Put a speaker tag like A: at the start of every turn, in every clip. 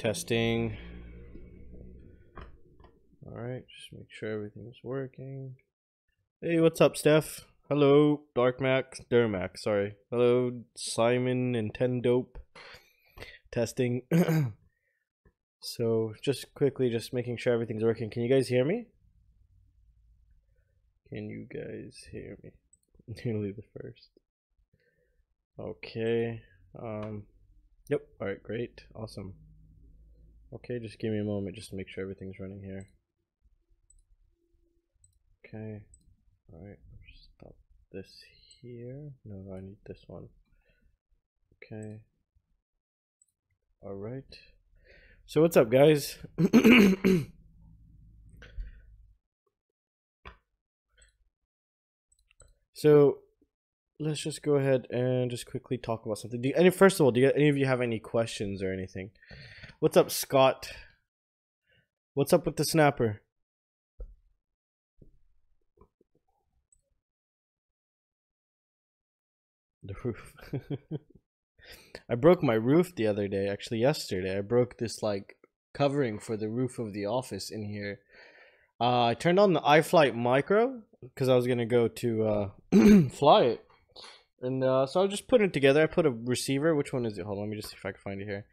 A: Testing. Alright, just make sure everything's working. Hey, what's up, Steph? Hello, Dermac, sorry. Hello, Simon Nintendope. Testing. So, just quickly, just making sure everything's working. Can you guys hear me? Can you guys hear me? Nearly the first. Okay. Yep, alright, great. Awesome. Okay, just give me a moment just to make sure everything's running here. Okay. Alright, stop this here. No, I need this one. Okay. Alright. So what's up, guys? So let's just go ahead and just quickly talk about something. First of all, do any of you have any questions or anything? What's up, Scott? What's up with the snapper? The roof. I broke my roof the other day, actually yesterday. I broke this like covering for the roof of the office in here. I turned on the iFlight Micro because I was gonna go to fly it, and so I just put it together. I put a receiver. Which one is it? Hold on, let me just see if I can find it here.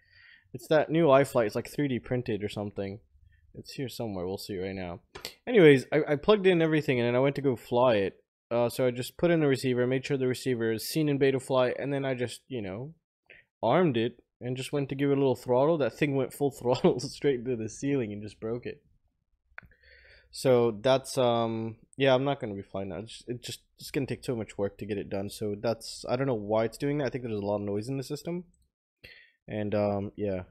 A: It's that new iFlight. It's like 3D printed or something. It's here somewhere. We'll see right now. Anyways, I plugged in everything and then I went to go fly it. So I just put in the receiver, made sure the receiver is seen in beta flight, and then I just, you know, armed it and just went to give it a little throttle. That thing went full throttle straight to the ceiling and just broke it. So that's yeah, I'm not gonna be flying that. It's gonna take so much work to get it done. So that's, I don't know why it's doing that. I think there's a lot of noise in the system. And yeah.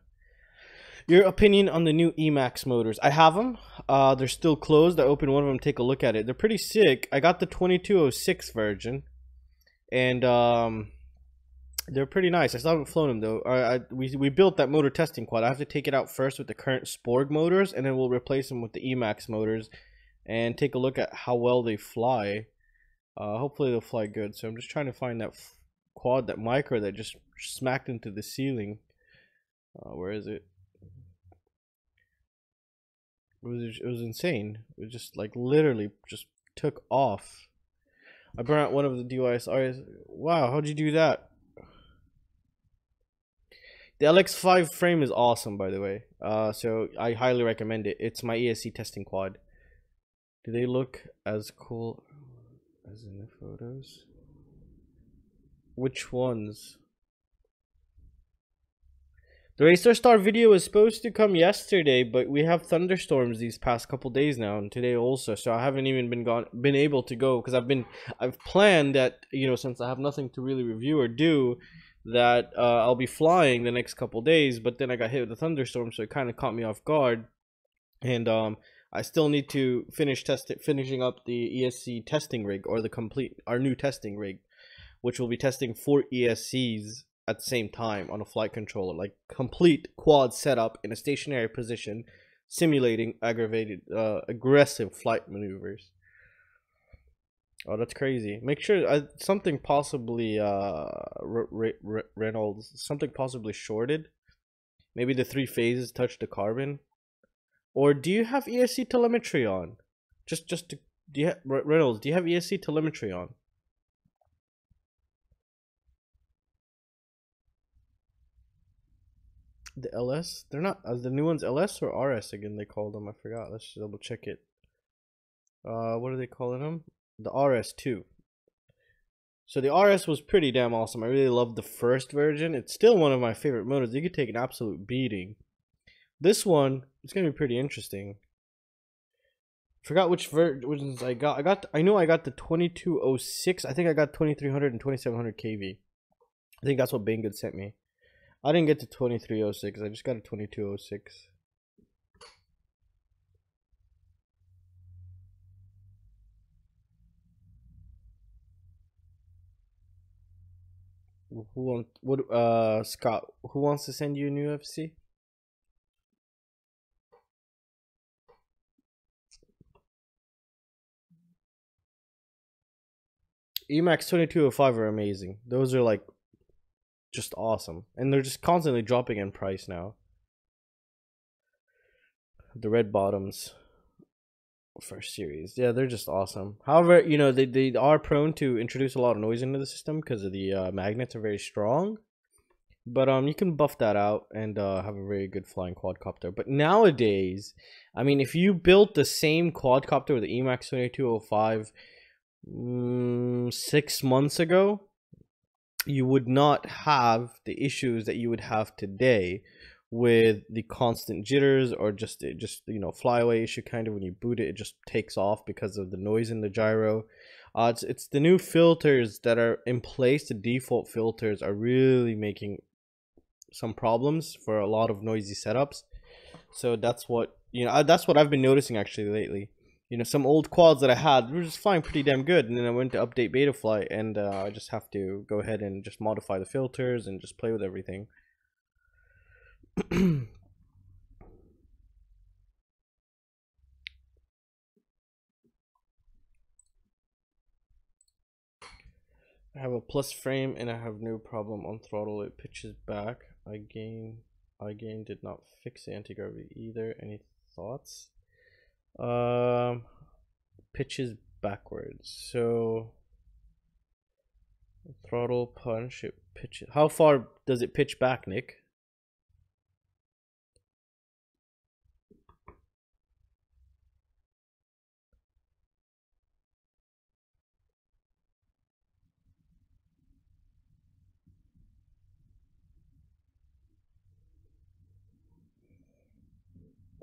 A: Your opinion on the new Emax motors? I have them. They're still closed. I opened one of them. Take a look at it. They're pretty sick. I got the 2206 version, and they're pretty nice. I still haven't flown them though. We built that motor testing quad. I have to take it out first with the current Sporg motors, and then we'll replace them with the Emax motors, and take a look at how well they fly. Hopefully they'll fly good. So I'm just trying to find that quad, that micro that just smacked into the ceiling. Where is it? It was insane. It was just like literally just took off. I burned out one of the DYSRs. Wow, how'd you do that? The LX5 frame is awesome, by the way. So I highly recommend it. It's my ESC testing quad. Do they look as cool as in the photos? Which ones? The Racer Star video was supposed to come yesterday, but we have thunderstorms these past couple days now, and today also. So I haven't even been able to go, because I've planned that, you know, since I have nothing to really review or do, that I'll be flying the next couple days. But then I got hit with a thunderstorm, so it kind of caught me off guard, and I still need to finishing up the ESC testing rig, or our new testing rig, which will be testing 4 ESCs at the same time on a flight controller, like complete quad setup in a stationary position, simulating aggressive flight maneuvers. Oh, that's crazy. Make sure something possibly Reynolds, something possibly shorted. Maybe the 3 phases touch the carbon. Or do you have ESC telemetry on? Reynolds, do you have ESC telemetry on? The LS? They're not the new ones. LS or RS again? They called them. I forgot. Let's just double check it. What are they calling them? The RS2. So the RS was pretty damn awesome. I really loved the first version. It's still one of my favorite motors. You could take an absolute beating. This one, it's gonna be pretty interesting. Forgot which versions I got. I know I got the 2206. I think I got 2300 and 2700 kV. I think that's what Banggood sent me. I didn't get to 2306. I just got a 2206. Scott, who wants to send you a new FC? Emax 2205 are amazing. Those are like just awesome, and they're just constantly dropping in price now. the red bottoms first series. Yeah, they're just awesome. However, you know, they are prone to introduce a lot of noise into the system because of the magnets are very strong. But you can buff that out and have a very good flying quadcopter. But nowadays, I mean, if you built the same quadcopter with the Emax 2205 6 months ago, you would not have the issues that you would have today with the constant jitters, or just you know, flyaway issue kind of. When you boot it, it just takes off because of the noise in the gyro. It's the new filters that are in place. The default filters are really making some problems for a lot of noisy setups. So that's what, you know, that's what I've been noticing actually lately. You know, some old quads that I had were just flying pretty damn good, and then I went to update Betaflight, and I just have to go ahead and just modify the filters and just play with everything. I have a plus frame and I have no problem on throttle. It pitches back. I gain did not fix the anti-gravity either. Any thoughts? Pitches backwards. So throttle punch, it pitches. How far does it pitch back, Nick?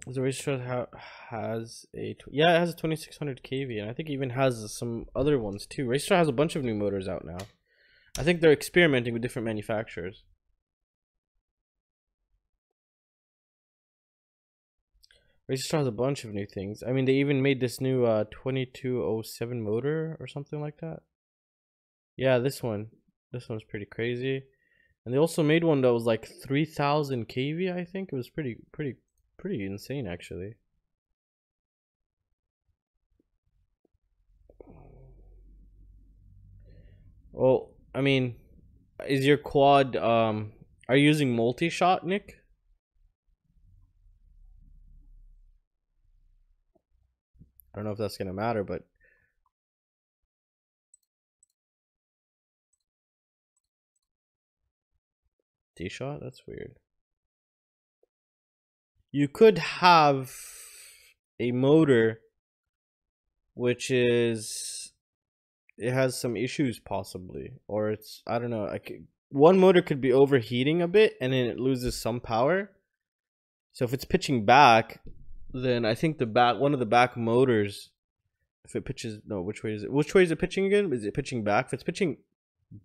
A: The racer has a yeah, it has a 2600 kV, and I think it even has some other ones too. Racer has a bunch of new motors out now. I think they're experimenting with different manufacturers. Racer has a bunch of new things. I mean, they even made this new 2207 motor or something like that. Yeah, this one's pretty crazy. And they also made one that was like 3000 kV. I think it was pretty insane actually. Well, I mean, is your quad are you using multi-shot, Nick? I don't know if that's gonna matter, but D-shot? That's weird. You could have a motor which is, it has some issues possibly, or it's, I don't know, one motor could be overheating a bit and then it loses some power. So if it's pitching back, then I think one of the back motors, if it pitches, no, which way is it pitching again? Is it pitching back? If it's pitching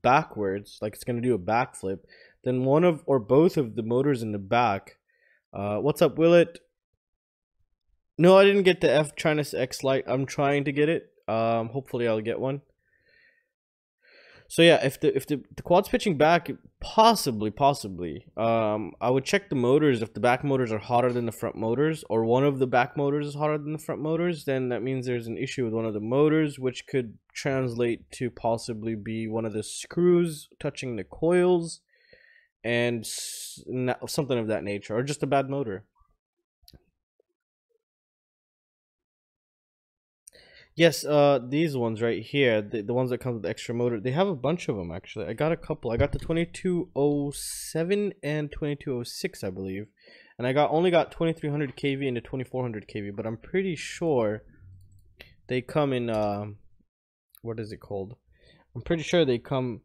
A: backwards, like it's gonna do a backflip, then one of or both of the motors in the back, what's up, Willet? No, I didn't get the F China's X Lite. I'm trying to get it. Hopefully I'll get one. So yeah, if the quad's pitching back, possibly, I would check the motors. If the back motors are hotter than the front motors, or one of the back motors is hotter than the front motors, then that means there's an issue with one of the motors, which could translate to possibly be one of the screws touching the coils, and something of that nature, or just a bad motor. Yes, these ones right here, the ones that come with the extra motor, they have a bunch of them actually. I got a couple. I got the 2207 and 2206, I believe, and I only got 2300 kV and the 2400 kV. But I'm pretty sure they come in what is it called? I'm pretty sure they come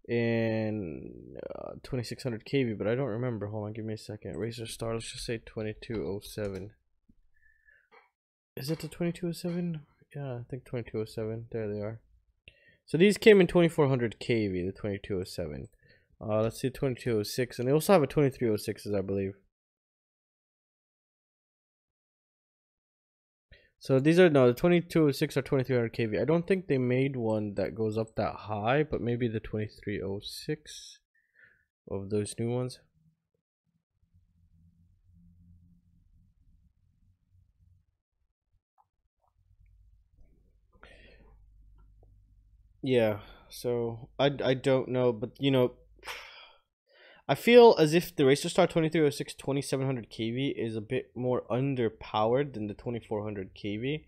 A: in 2600 kV, but I don't remember. Hold on, give me a second. Racer Star, let's just say 2207. Is it the 2207? Yeah, I think 2207. There they are. So these came in 2400 kV, the 2207. Let's see 2206, and they also have a 2306s, I believe. So these are, no, the 2206 are 2300 kV. I don't think they made one that goes up that high, but maybe the 2306 of those new ones. Yeah, so I don't know, but you know, I feel as if the RacerStar 2306 2700 kV is a bit more underpowered than the 2400 kV.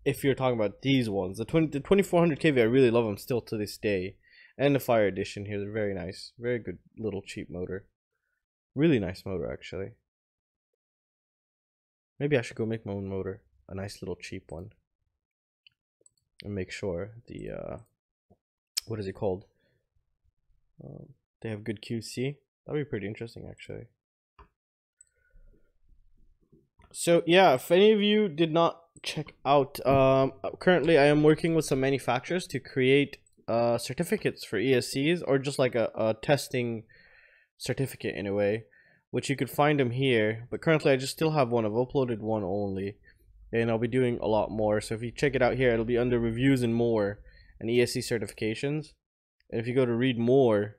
A: If you're talking about these ones, the 2400 kV, I really love them still to this day. And the Fire Edition here, they're very nice. Very good little cheap motor. Really nice motor, actually. Maybe I should go make my own motor. A nice little cheap one. And make sure the, what is it called? They have good QC. That'd be pretty interesting, actually. So yeah, if any of you did not check out, currently I am working with some manufacturers to create certificates for ESCs, or just like a testing certificate in a way, which you could find them here. But currently I just still have one. I've uploaded one only, and I'll be doing a lot more. So if you check it out here, it'll be under reviews and more and ESC certifications. And if you go to read more,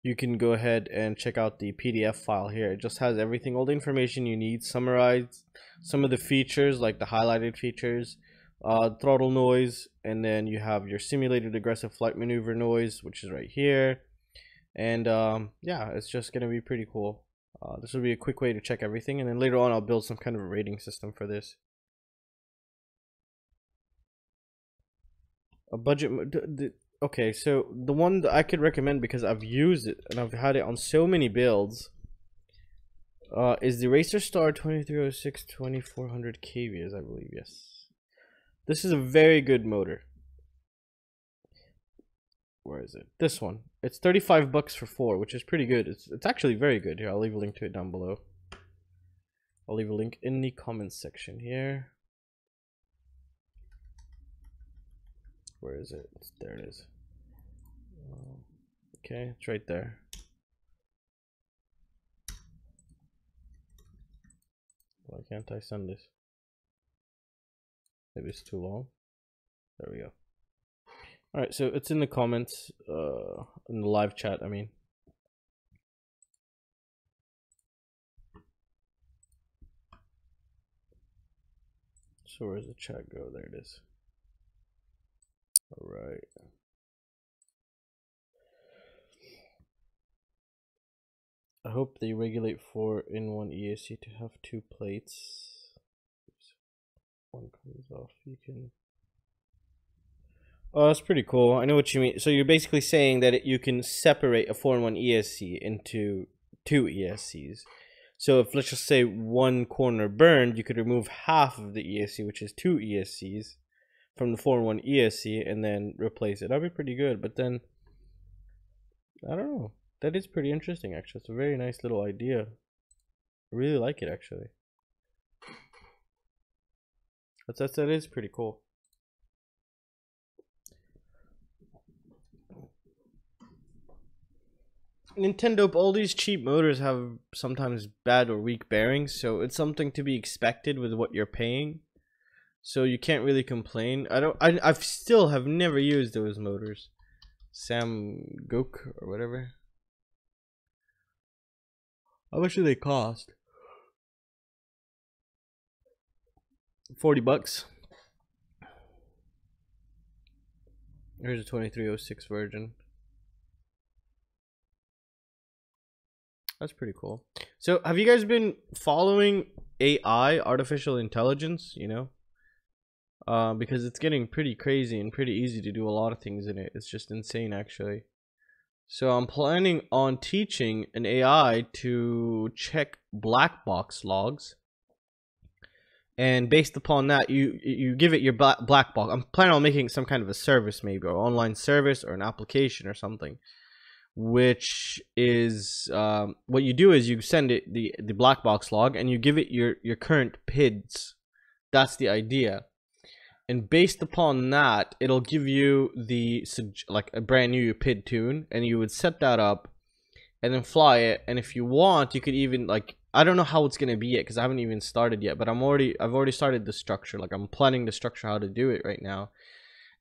A: you can go ahead and check out the PDF file here. It just has everything, all the information you need, summarized, some of the features like the highlighted features, throttle noise, and then you have your simulated aggressive flight maneuver noise, which is right here. And yeah, it's just gonna be pretty cool. This will be a quick way to check everything, and then later on I'll build some kind of a rating system for this. A budget. Okay, so the one that I could recommend, because I've used it and I've had it on so many builds, is the RacerStar 2306 2400 kV, I believe. Yes, this is a very good motor. Where is it? This one. It's $35 for 4, which is pretty good. It's actually very good. Here, I'll leave a link to it down below. I'll leave a link in the comments section here. Where is it? There it is. Okay, it's right there. Why can't I send this? Maybe it's too long. There we go. Alright, so it's in the comments, in the live chat, I mean. So where's the chat go? There it is. Alright. I hope they regulate 4-in-1 ESC to have 2 plates. One comes off, you can... Oh, that's pretty cool. I know what you mean. So you're basically saying that you can separate a 4-in-1 ESC into 2 ESCs. So if, let's just say, one corner burned, you could remove half of the ESC, which is 2 ESCs, from the 4-in-1 ESC, and then replace it. That'd be pretty good. But then, I don't know. That is pretty interesting, actually. It's a very nice little idea. I really like it, actually. That is pretty cool. Nintendo, all these cheap motors have sometimes bad or weak bearings, so it's something to be expected with what you're paying. So you can't really complain. I still have never used those motors. Sam Gok or whatever. How much do they cost? $40. Here's a 2306 version. That's pretty cool. So have you guys been following AI, artificial intelligence, you know? Because it's getting pretty crazy and pretty easy to do a lot of things in it. It's just insane, actually. So I'm planning on teaching an AI to check black box logs, and based upon that, you give it your black box. I'm planning on making some kind of a service, maybe, or online service, or an application or something, which is what you do is you send it the black box log, and you give it your current PIDs. That's the idea. And based upon that, it'll give you the like a brand new PID tune, and you would set that up and then fly it. And if you want, you could even, like, I don't know how it's gonna be yet because I haven't even started yet, but I've already started the structure. Like, I'm planning the structure how to do it right now,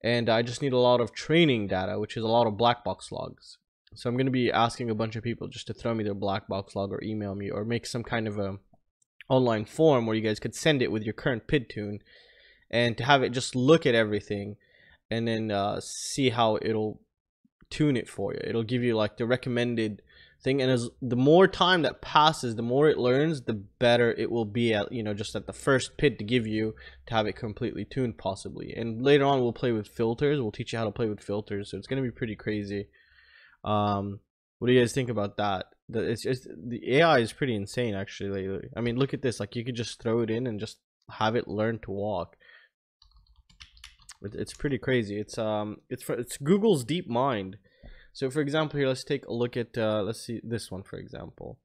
A: and I just need a lot of training data, which is a lot of black box logs. So I'm gonna be asking a bunch of people just to throw me their black box log, or email me, or make some kind of a online form where you guys could send it with your current PID tune, and to have it just look at everything and then see how it'll tune it for you. It'll give you like the recommended thing, and as the more time that passes, the more it learns, the better it will be at, you know, just at the first pit to give you to have it completely tuned possibly. And later on we'll play with filters. We'll teach you how to play with filters, so it's going to be pretty crazy. What do you guys think about that? It's just, the AI is pretty insane actually lately. I mean, look at this. Like, you could just throw it in and just have it learn to walk. It's pretty crazy. It's Google's DeepMind. So for example, here, let's take a look at let's see this one for example.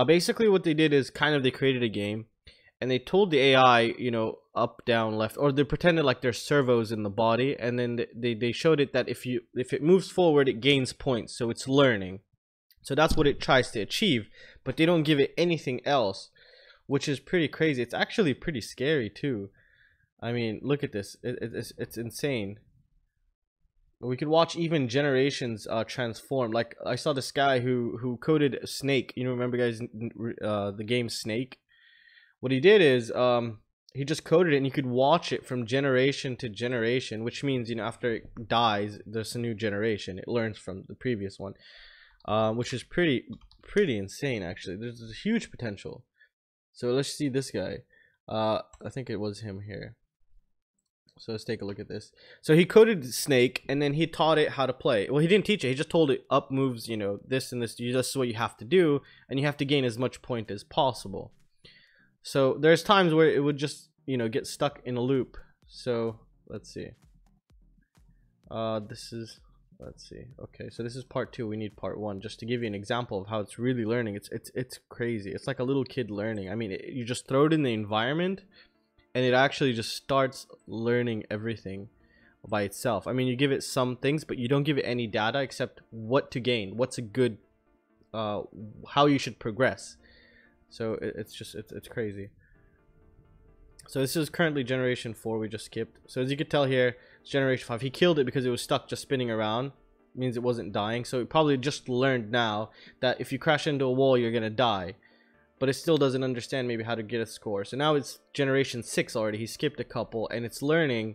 A: Basically what they did is kind of they created a game, and they told the AI, you know, up, down, left, or they pretended like there's servos in the body, and then they showed it that if it moves forward, it gains points, so it's learning. So that's what it tries to achieve, but they don't give it anything else, which is pretty crazy. It's actually pretty scary too. I mean, look at this. It's insane. We could watch even generations transform. Like, I saw this guy who coded Snake. You know, remember guys, the game Snake? What he did is he just coded it, and you could watch it from generation to generation, which means, you know, after it dies, there's a new generation. It learns from the previous one, which is pretty insane actually. There's a huge potential. So let's see this guy. I think it was him here. So let's take a look at this. So he coded Snake, and then he taught it how to play. Well, he didn't teach it. He just told it up moves, you know, this and this. This is what you have to do, and you have to gain as much point as possible. So there's times where it would just, you know, get stuck in a loop. So let's see. Let's see. Okay, so this is part 2. We need part 1 just to give you an example of how it's really learning. It's crazy. It's like a little kid learning. I mean, you just throw it in the environment, and it actually just starts learning everything by itself. I mean, you give it some things, but you don't give it any data except what to gain, what's a good, how you should progress. So it's crazy. So this is currently generation 4. We just skipped. So as you can tell here, it's generation 5. He killed it because it was stuck just spinning around. It means it wasn't dying. So it probably just learned now that if you crash into a wall, you're gonna die. But it still doesn't understand maybe how to get a score. So now it's generation 6 already. He skipped a couple, and it's learning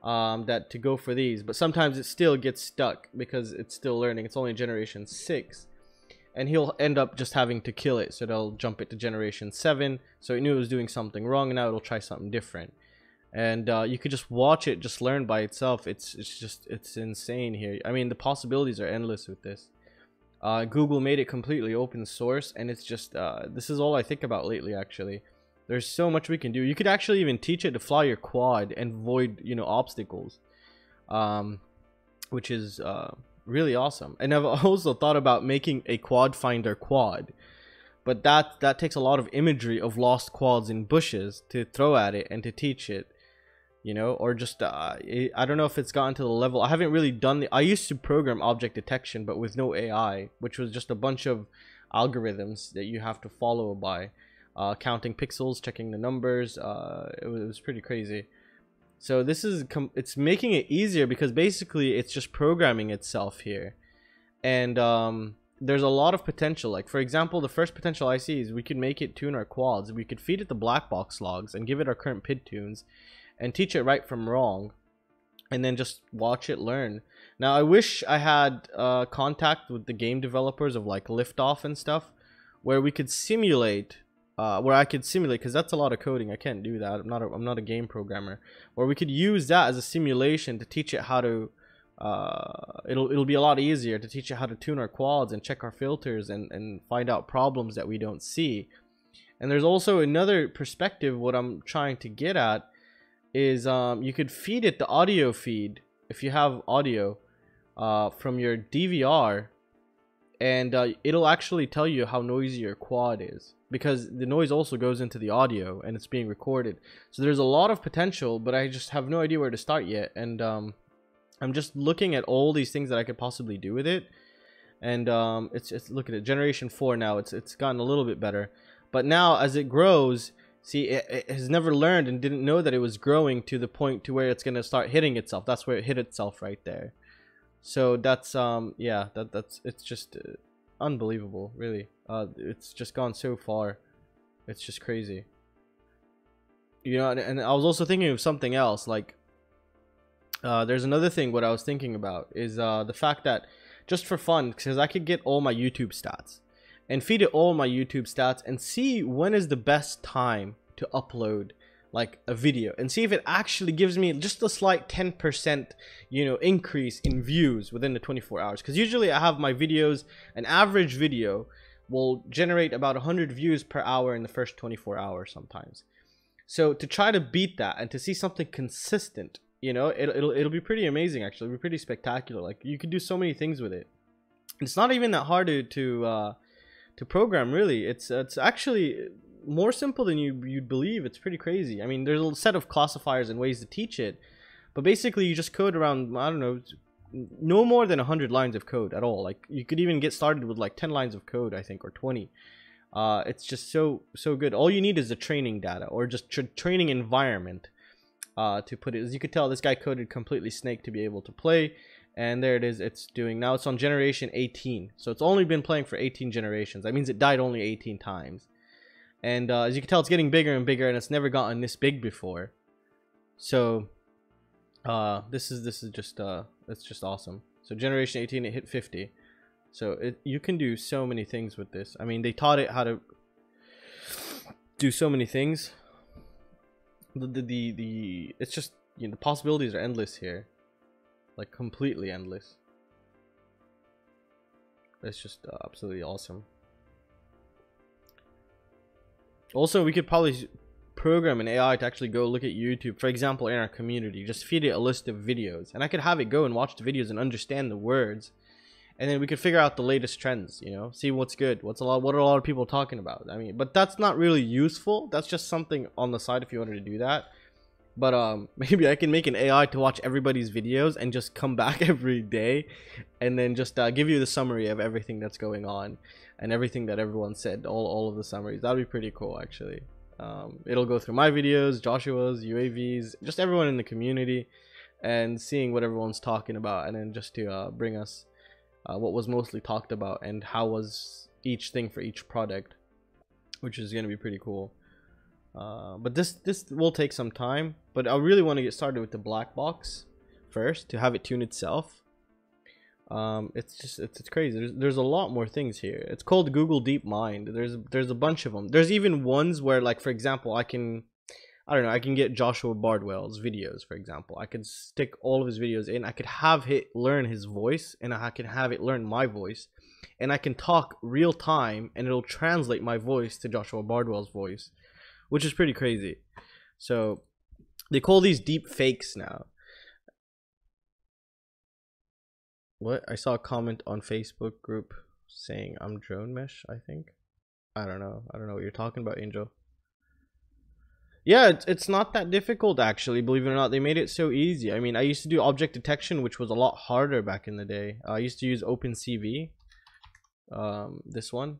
A: that to go for these. But sometimes it still gets stuck because it's still learning. It's only generation 6. And he'll end up just having to kill it. So they'll jump it to generation 7. So it knew it was doing something wrong, and now it'll try something different. And you could just watch it just learn by itself. It's insane here. I mean, the possibilities are endless with this. Google made it completely open source, and it's just this is all I think about lately actually. There's so much we can do. You could actually even teach it to fly your quad and avoid, you know, obstacles, which is really awesome. And I've also thought about making a quad finder quad, but that takes a lot of imagery of lost quads in bushes to throw at it and to teach it, you know, or just I don't know if it's gotten to the level. I haven't really done I used to program object detection, but with no AI, which was just a bunch of algorithms that you have to follow by counting pixels, checking the numbers. It was pretty crazy. So this is it's making it easier because basically it's just programming itself here, and there's a lot of potential. Like, for example, the first potential I see is we could make it tune our quads. We could feed it the black box logs and give it our current PID tunes and teach it right from wrong, and then just watch it learn. Now, I wish I had contact with the game developers of like Liftoff and stuff, where we could simulate, where I could simulate, because that's a lot of coding. I can't do that. I'm not a game programmer. Where we could use that as a simulation to teach it how to. It'll be a lot easier to teach it how to tune our quads and check our filters and find out problems that we don't see. And there's also another perspective. What I'm trying to get at is you could feed it the audio feed if you have audio from your DVR, and it'll actually tell you how noisy your quad is, because the noise also goes into the audio and it's being recorded. So there's a lot of potential, but I just have no idea where to start yet. And I'm just looking at all these things that I could possibly do with it. And it's look at it, generation 4 now. It's gotten a little bit better, but now as it grows, see, it has never learned and didn't know that it was growing to the point to where it's going to start hitting itself. That's where it hit itself right there. So that's yeah, it's just unbelievable, really. It's just gone so far. It's just crazy, you know. And I was also thinking of something else. Like there's another thing. What I was thinking about is the fact that just for fun, because I could get all my YouTube stats and feed it all my YouTube stats and see when is the best time to upload like a video, and see if it actually gives me just a slight 10%, you know, increase in views within the 24 hours. Because usually I have my videos, an average video will generate about 100 views per hour in the first 24 hours sometimes. So to try to beat that and to see something consistent, you know, it'll be pretty amazing. Actually, it'll be pretty spectacular. Like, you can do so many things with it. It's not even that hard to program, really. It's actually more simple than you'd believe. It's pretty crazy. I mean, there's a set of classifiers and ways to teach it, but basically you just code around, I don't know, no more than 100 lines of code at all. Like, you could even get started with like 10 lines of code, I think, or 20. It's just so good. All you need is the training data, or just training environment to put it. As you could tell, this guy coded completely snake to be able to play, and there it is. It's doing, now it's on generation 18, so it's only been playing for 18 generations. That means it died only 18 times. And as you can tell, it's getting bigger and bigger, and it's never gotten this big before. So this is just it's just awesome. So generation 18, it hit 50. So you can do so many things with this. I mean, they taught it how to do so many things. It's just, you know, the possibilities are endless here, like completely endless. It's just absolutely awesome. Also, we could probably program an AI to actually go look at YouTube, for example, in our community. Just feed it a list of videos, and I could have it go and watch the videos and understand the words, and then we could figure out the latest trends, you know, see what's good, what are a lot of people talking about. I mean, but that's not really useful. That's just something on the side if you wanted to do that. But maybe I can make an AI to watch everybody's videos and just come back every day and then just give you the summary of everything that's going on and everything that everyone said, all of the summaries. That'd be pretty cool, actually. It'll go through my videos, Joshua's, UAV's, just everyone in the community, and seeing what everyone's talking about, and then just to bring us what was mostly talked about and how was each thing for each product, which is going to be pretty cool. But this will take some time, but I really want to get started with the black box first to have it tune itself. It's crazy. There's a lot more things here. It's called Google DeepMind. There's a bunch of them. There's even ones where, like, for example, I can get Joshua Bardwell's videos, for example. I could stick all of his videos in. I could have it learn his voice, and I can have it learn my voice, and I can talk real time, and it'll translate my voice to Joshua Bardwell's voice, which is pretty crazy. So they call these Deepfakes now. What? I saw a comment on Facebook group saying I'm drone mesh, I think. I don't know what you're talking about, Angel. Yeah, it's not that difficult, actually, believe it or not. They made it so easy. I mean, I used to do object detection, which was a lot harder back in the day. I used to use OpenCV. This one.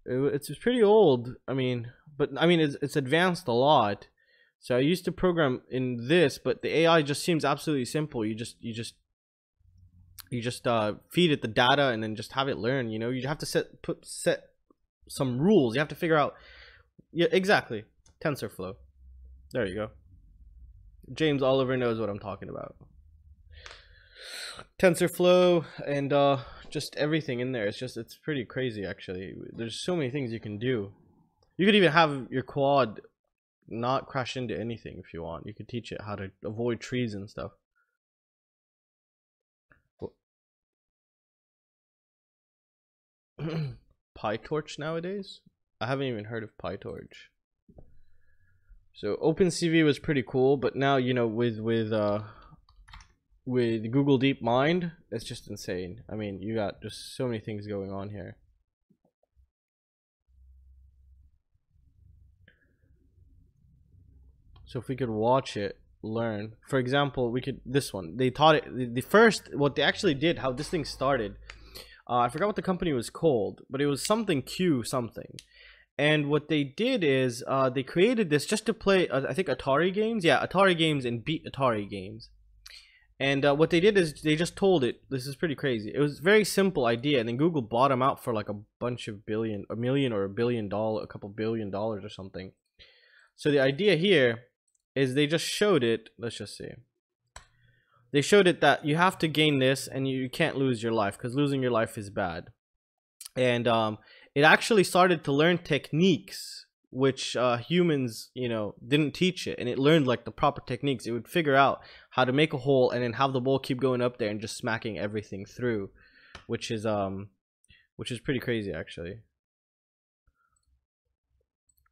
A: It's pretty old. I mean, but I mean, it's advanced a lot. So I used to program in this, but the AI just seems absolutely simple. You just feed it the data and then just have it learn. You know, you have to set some rules. You have to figure out, yeah, exactly, TensorFlow. There you go. James Oliver knows what I'm talking about. TensorFlow and just everything in there. It's pretty crazy, actually. There's so many things you can do. You could even have your quad not crash into anything if you want. You could teach it how to avoid trees and stuff. PyTorch nowadays? I haven't even heard of PyTorch. So OpenCV was pretty cool, but now, you know, with Google DeepMind, it's just insane. I mean, you got just so many things going on here. So if we could watch it, learn. For example, we could, this one, they taught it, the first, what they actually did, how this thing started. I forgot what the company was called, but it was something Q something. And what they did is they created this just to play, I think, Atari games. Yeah, Atari games and beat Atari games. And what they did is they just told it, this is pretty crazy. It was a very simple idea, and then Google bought them out for like a bunch of a million or a couple $billion or something. So the idea here is they just showed it. Let's just see. they showed it that you have to gain this and you can't lose your life, because losing your life is bad. And it actually started to learn techniques which humans, you know, didn't teach it, and it learned like the proper techniques. It would figure out how to make a hole and then have the ball keep going up there and just smacking everything through, which is pretty crazy actually.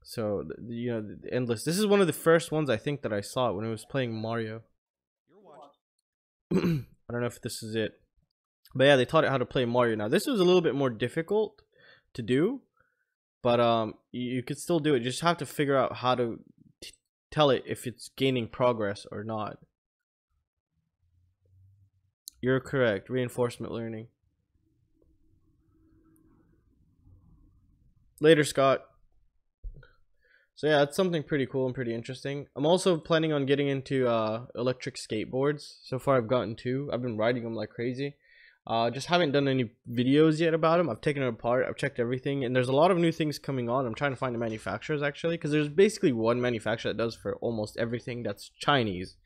A: So you know, the endless. This is one of the first ones I think that I saw when I was playing Mario. I don't know if this is it, but yeah, they taught it how to play Mario. Now this was a little bit more difficult to do, but you could still do it. You just have to figure out how to tell it if it's gaining progress or not. You're correct. Reinforcement learning. Later, Scott. So yeah, it's something pretty cool and pretty interesting. I'm also planning on getting into electric skateboards. So far I've gotten 2. I've been riding them like crazy. Just haven't done any videos yet about them. I've taken it apart, I've checked everything, and there's a lot of new things coming on. I'm trying to find the manufacturers actually, because there's basically one manufacturer that does for almost everything that's Chinese.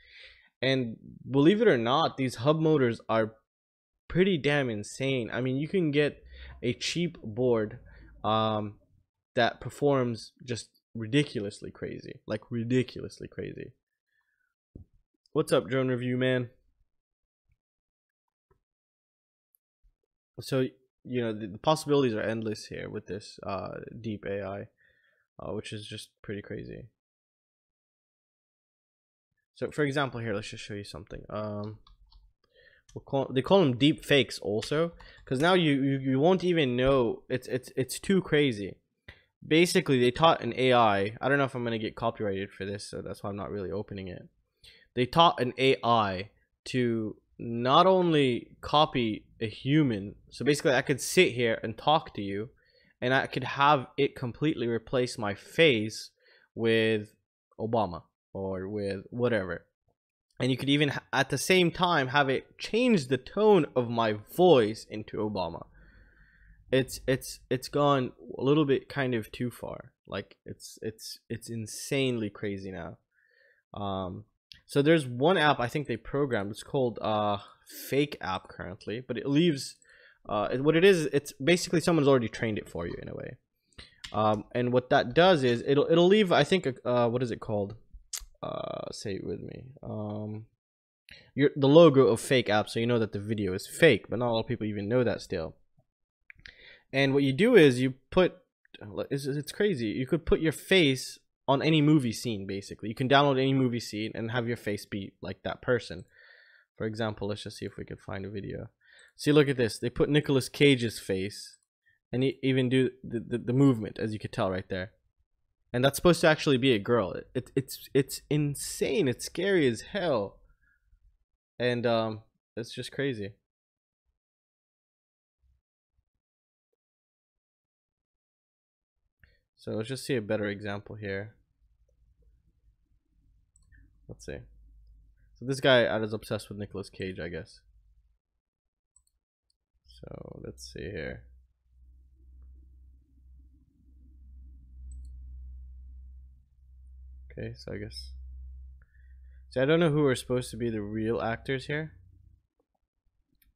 A: And believe it or not, these hub motors are pretty damn insane. I mean, you can get a cheap board that performs just ridiculously crazy, like ridiculously crazy. What's up, drone review man? So you know, the possibilities are endless here with this deep AI, which is just pretty crazy. So for example, here, let's just show you something. They call them Deepfakes also, because now you won't even know. It's too crazy. Basically, they taught an AI. I don't know if I'm gonna get copyrighted for this, so that's why I'm not really opening it. They taught an AI to not only copy a human, so basically I could sit here and talk to you, and I could have it completely replace my face with Obama or with whatever. And you could even at the same time have it change the tone of my voice into Obama. It's gone a little bit kind of too far. Like it's insanely crazy now. So there's one app I think they programmed. It's called Fake app currently, but it leaves what it is. It's basically someone's already trained it for you in a way. And what that does is it'll leave, I think, what is it called? Say it with me. The logo of Fake app, so you know that the video is fake, but not a lot of people even know that still. And what you do is you put, it's crazy. You could put your face on any movie scene, basically. You can download any movie scene and have your face be like that person. For example, let's just see if we can find a video. See, look at this. They put Nicolas Cage's face, and he even do the movement, as you could tell right there. And that's supposed to actually be a girl. It's insane. It's scary as hell. And it's just crazy. So let's just see a better example here. Let's see. So this guy is obsessed with Nicolas Cage, I guess. So let's see here. Okay, so I guess. So I don't know who are supposed to be the real actors here.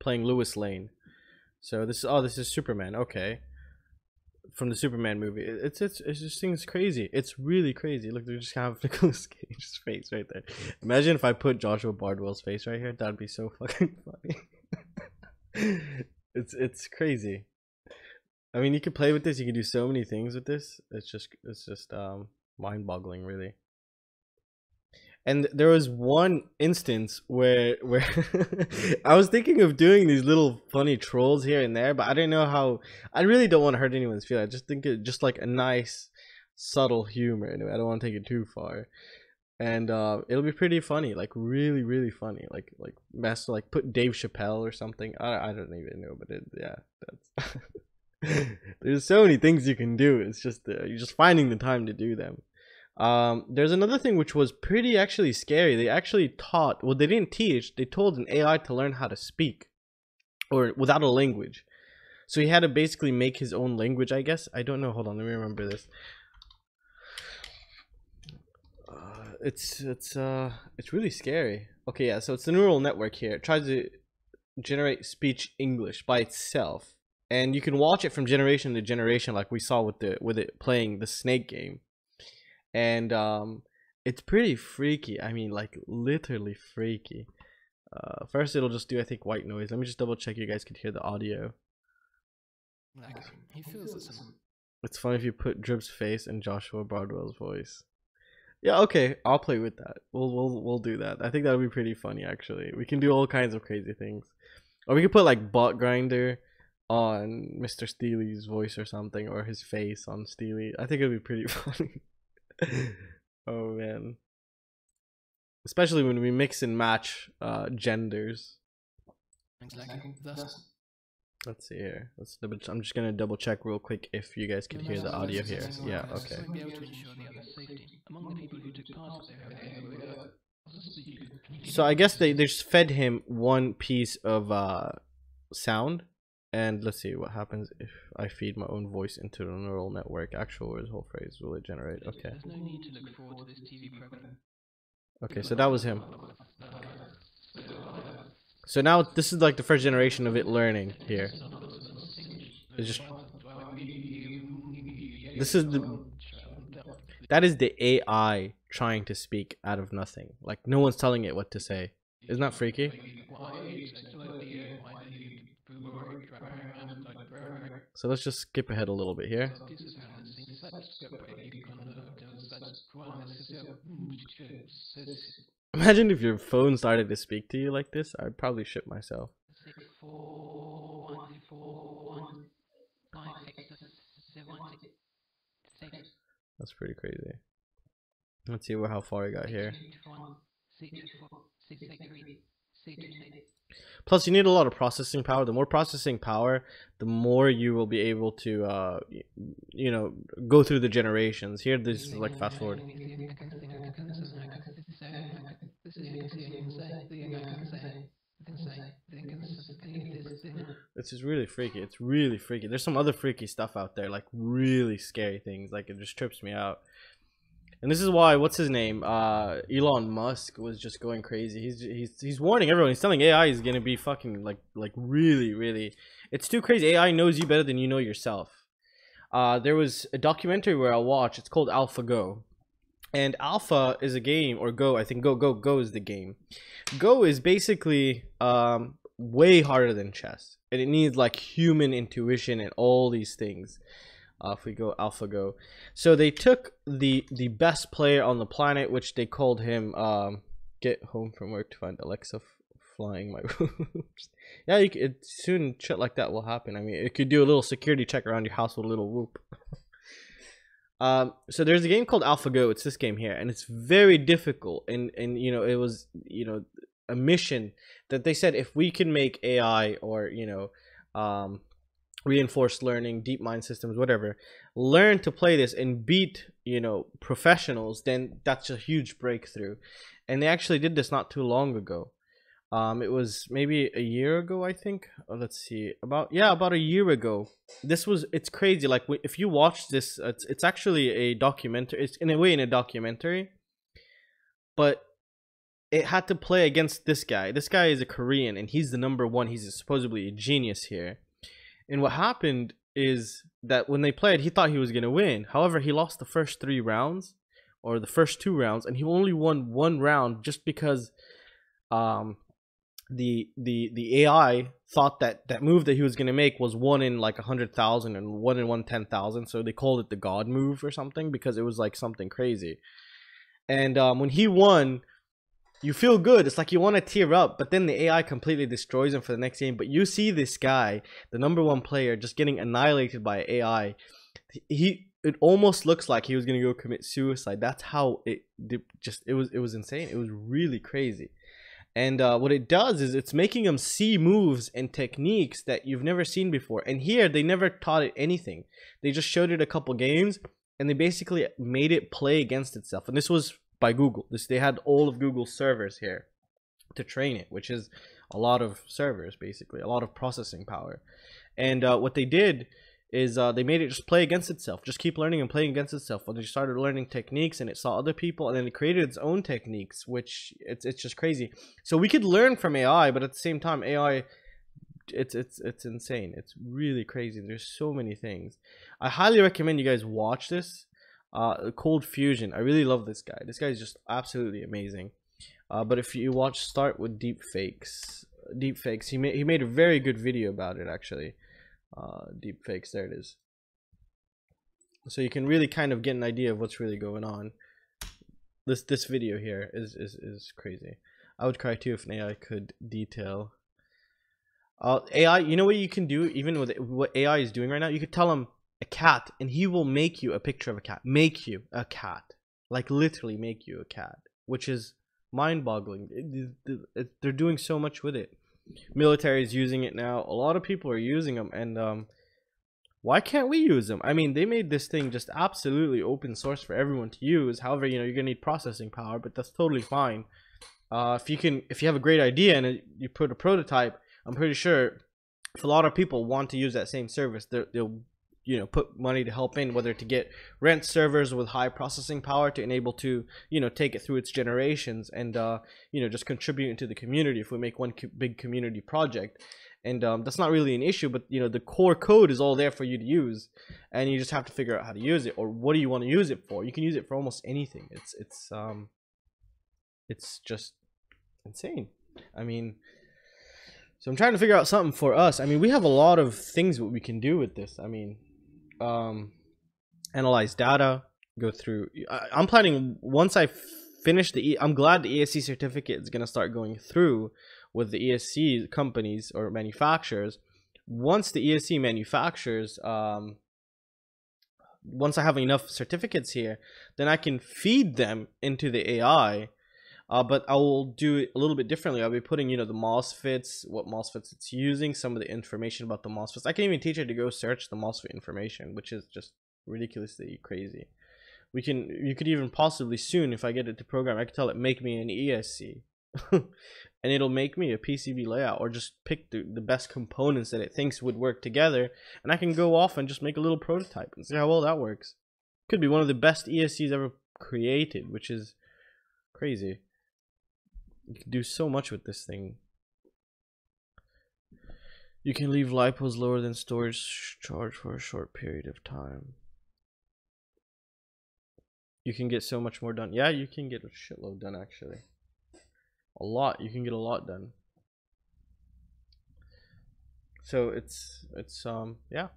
A: Playing Lois Lane. So this is Superman. Okay. From the Superman movie. It's just things crazy. It's really crazy. Look, they just have Nicolas Cage's face right there. Imagine if I put Joshua Bardwell's face right here. That'd be so fucking funny. It's crazy. I mean, you could play with this. You can do so many things with this. It's just mind-boggling, really. And there was one instance where I was thinking of doing these little funny trolls here and there, but I didn't know how. I really don't want to hurt anyone's feelings. I just think it just like a nice, subtle humor. Anyway, I don't want to take it too far, and it'll be pretty funny, like really, really funny, like put Dave Chappelle or something. I don't even know, but yeah, that's. There's so many things you can do. It's just you're just finding the time to do them. There's another thing which was pretty actually scary. They actually taught, well, they didn't teach, they told an AI to learn how to speak, or without a language. So he had to basically make his own language, I guess. I don't know, hold on, let me remember this. It's really scary. Okay, yeah, so it's the neural network here. It tries to generate speech English by itself, and you can watch it from generation to generation, like we saw with it playing the snake game. And it's pretty freaky. I mean, like literally freaky. First it'll just do, I think, white noise. Let me just double check you guys could hear the audio.
B: He feels it.
A: It's funny if you put Drip's face and Joshua Broadwell's voice. Yeah, okay, I'll play with that. We'll do that. I think that would be pretty funny, actually. We can do all kinds of crazy things. Or we could put like Bot Grinder on Mr. Steely's voice or something, or his face on Steely. I think it'd be pretty funny. Oh man. Especially when we mix and match genders. Let's see here. I'm just gonna double check real quick if you guys can hear the audio here. Yeah, okay. So I guess they just fed him one piece of sound, and let's see what happens if I feed my own voice into the neural network. Actual words, whole phrase, will it generate? Okay. Okay, so that was him. So now this is like the first generation of it learning here. It's just that is the AI trying to speak out of nothing. Like no one's telling it what to say. Isn't that freaky? So let's just skip ahead a little bit here. Imagine if your phone started to speak to you like this. I'd probably shit myself. That's pretty crazy. Let's see how far I got here. Plus, you need a lot of processing power. The more processing power, the more you will be able to, you know, go through the generations. Here, this is like fast forward. This is really freaky. It's really freaky. There's some other freaky stuff out there, like really scary things. Like it just trips me out. And this is why, what's his name? Elon Musk was just going crazy. He's warning everyone. He's telling AI is gonna be fucking like really. It's too crazy. AI knows you better than you know yourself. There was a documentary where I watched. It's called Alphago. And Alpha is a game, or Go. I think Go is the game. Go is basically way harder than chess, and it needs like human intuition and all these things. If we go Alphago, so they took the best player on the planet, which they called him get home from work to find Alexa flying my roofs. Yeah, you could, soon shit like that will happen. I mean, it could do a little security check around your house with a little whoop. So there's a game called Alphago. It's this game here, and it's very difficult. And you know, it was, you know, a mission that they said if we can make AI, or you know, reinforced learning, DeepMind systems, whatever, learn to play this and beat, you know, professionals, then that's a huge breakthrough. And they actually did this not too long ago. It was maybe a year ago, I think. Oh, let's see, about a year ago. It's crazy. Like if you watch this, it's actually a documentary. It's in a way a documentary, but it had to play against this guy. This guy is a Korean, and he's the #1. He's supposedly a genius here. And what happened is that when they played, he thought he was going to win. However, he lost the first 3 rounds, or the first 2 rounds, and he only won 1 round just because the AI thought that move that he was going to make was 1 in like 100,000 and 1 in 110,000. So they called it the God move or something, because it was like something crazy. And when he won, you feel good. It's like you want to tear up, but then the AI completely destroys him for the next game. But you see this guy, the #1 player, just getting annihilated by AI. It almost looks like he was gonna go commit suicide. That's how it was insane. It was really crazy. And what it does is it's making him see moves and techniques that you've never seen before. And here they never taught it anything. They just showed it a couple games, and they basically made it play against itself. And this was by Google. They had all of Google's servers here to train it, which is a lot of servers, basically a lot of processing power. And what they did is they made it just play against itself, just keep learning and playing against itself. And they started learning techniques, and it saw other people, and then it created its own techniques, which it's just crazy. So we could learn from AI, but at the same time, AI, it's insane. It's really crazy. There's so many things. I highly recommend you guys watch this. Cold Fusion. I really love this guy. This guy is just absolutely amazing. But if you watch, start with Deepfakes. He made a very good video about it, actually. Deepfakes, there it is. So you can really kind of get an idea of what's really going on. This video here is crazy. I would cry too if an AI could detail. AI, you know what you can do, even with what AI is doing right now? You could tell him a cat, and he will make you a picture of a cat. Make you a cat. Like, literally make you a cat. Which is mind-boggling. They're doing so much with it. Military is using it now. A lot of people are using them, and why can't we use them? I mean, they made this thing just absolutely open source for everyone to use. However, you know, you're gonna need processing power, but that's totally fine. If you have a great idea and you put a prototype, I'm pretty sure if a lot of people want to use that same service, they'll you know, put money to help in, whether to get rent servers with high processing power to enable to, you know, take it through its generations, and you know, just contribute into the community if we make one big community project. And that's not really an issue, but you know, the core code is all there for you to use, and you just have to figure out how to use it, or what do you want to use it for. You can use it for almost anything. It's just insane. I mean, so I'm trying to figure out something for us. I mean, we have a lot of things that we can do with this. I mean, analyze data, go through. I'm planning, once I finish I'm glad the ESC certificate is going to start going through with the ESC companies or manufacturers. Once the ESC manufacturers, once I have enough certificates here, then I can feed them into the AI. But I will do it a little bit differently. I'll be putting, you know, the MOSFETs, what MOSFETs it's using, some of the information about the MOSFETs. I can even teach it to go search the MOSFET information, which is just ridiculously crazy. You could even possibly soon, if I get it to program, I could tell it, make me an ESC. And it'll make me a PCB layout, or just pick the best components that it thinks would work together, and I can go off and just make a little prototype and see how well that works. Could be one of the best ESCs ever created, which is crazy. You can do so much with this thing. You can leave lipos lower than storage charge for a short period of time. You can get so much more done. Yeah, you can get a shitload done, actually. A lot. You can get a lot done. So it's yeah.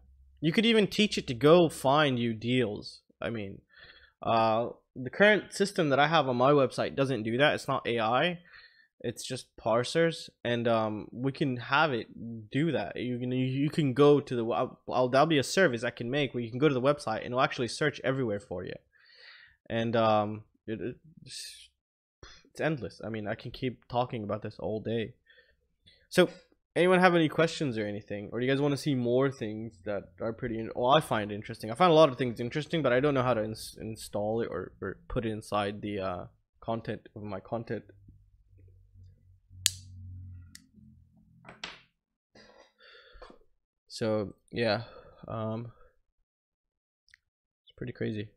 A: You could even teach it to go find you deals. I mean, the current system that I have on my website doesn't do that. It's not AI. It's just parsers, and we can have it do that. You can go to the that'll be a service I can make where you can go to the website and it'll actually search everywhere for you, and it's endless. I mean, I can keep talking about this all day. So anyone have any questions or anything, or do you guys want to see more things that are pretty I find interesting? I find a lot of things interesting, but I don't know how to install it or put it inside the content of my content. So yeah, it's pretty crazy.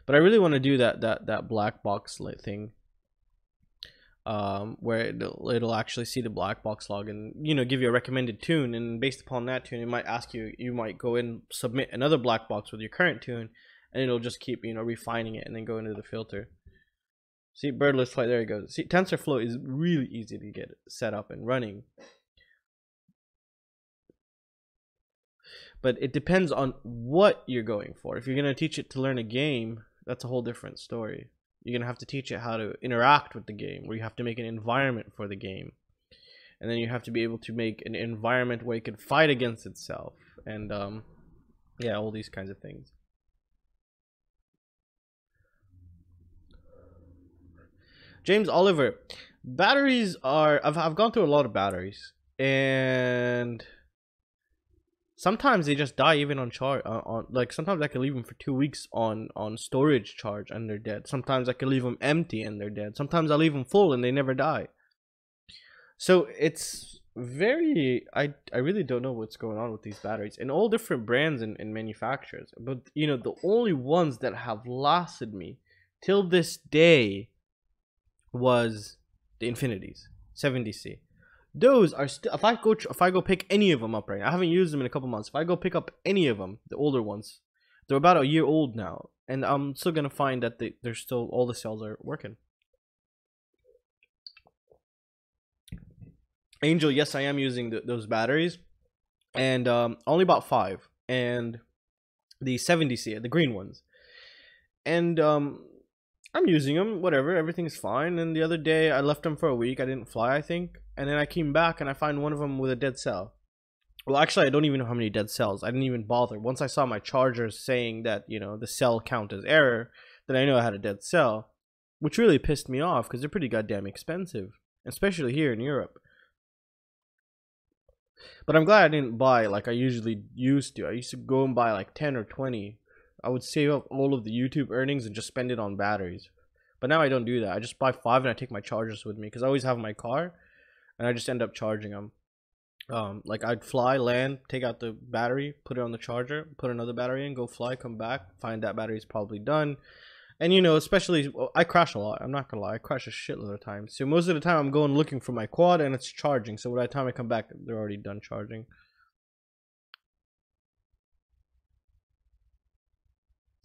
A: But I really want to do that black box thing, where it'll actually see the black box log and, you know, give you a recommended tune, and based upon that tune, it might ask you, you might go and submit another black box with your current tune, and it'll just keep, you know, refining it and then go into the filter. See, birdless flight, there you go. See, TensorFlow is really easy to get set up and running. But it depends on what you're going for. If you're going to teach it to learn a game, that's a whole different story. You're going to have to teach it how to interact with the game, where you have to make an environment for the game. And then you have to be able to make an environment where it can fight against itself. And yeah, all these kinds of things. James Oliver, batteries are, I've gone through a lot of batteries, and sometimes they just die even on charge. Like sometimes I can leave them for 2 weeks on storage charge and they're dead. Sometimes I can leave them empty and they're dead. Sometimes I leave them full and they never die. So it's very I really don't know what's going on with these batteries and all different brands and manufacturers, but you know, the only ones that have lasted me till this day was the Infinities 70C. Those are still, if I go pick any of them up right now, I haven't used them in a couple months. If I go pick up any of them, the older ones, they're about a year old now, and I'm still gonna find that they're still, all the cells are working. Angel, yes, I am using those batteries, and only about 5, and the 70C, the green ones, and I'm using them, whatever, everything's fine. And the other day I left them for a week, I didn't fly, I think, and then I came back and I find one of them with a dead cell. Well, actually, I don't even know how many dead cells. I didn't even bother. Once I saw my chargers saying that, you know, the cell count as error, then I know I had a dead cell, which really pissed me off because they're pretty goddamn expensive, especially here in Europe. But I'm glad I didn't buy like I usually used to. I used to go and buy like 10 or 20. I would save up all of the YouTube earnings and just spend it on batteries. But now I don't do that. I just buy 5 and I take my chargers with me because I always have my car, and I just end up charging them. Like I'd fly, land, take out the battery, put it on the charger, put another battery in, go fly, come back, find that battery's probably done. And you know, especially, I crash a lot. I'm not gonna lie, I crash a shitload of times. So most of the time I'm going looking for my quad and it's charging. So by the time I come back, they're already done charging.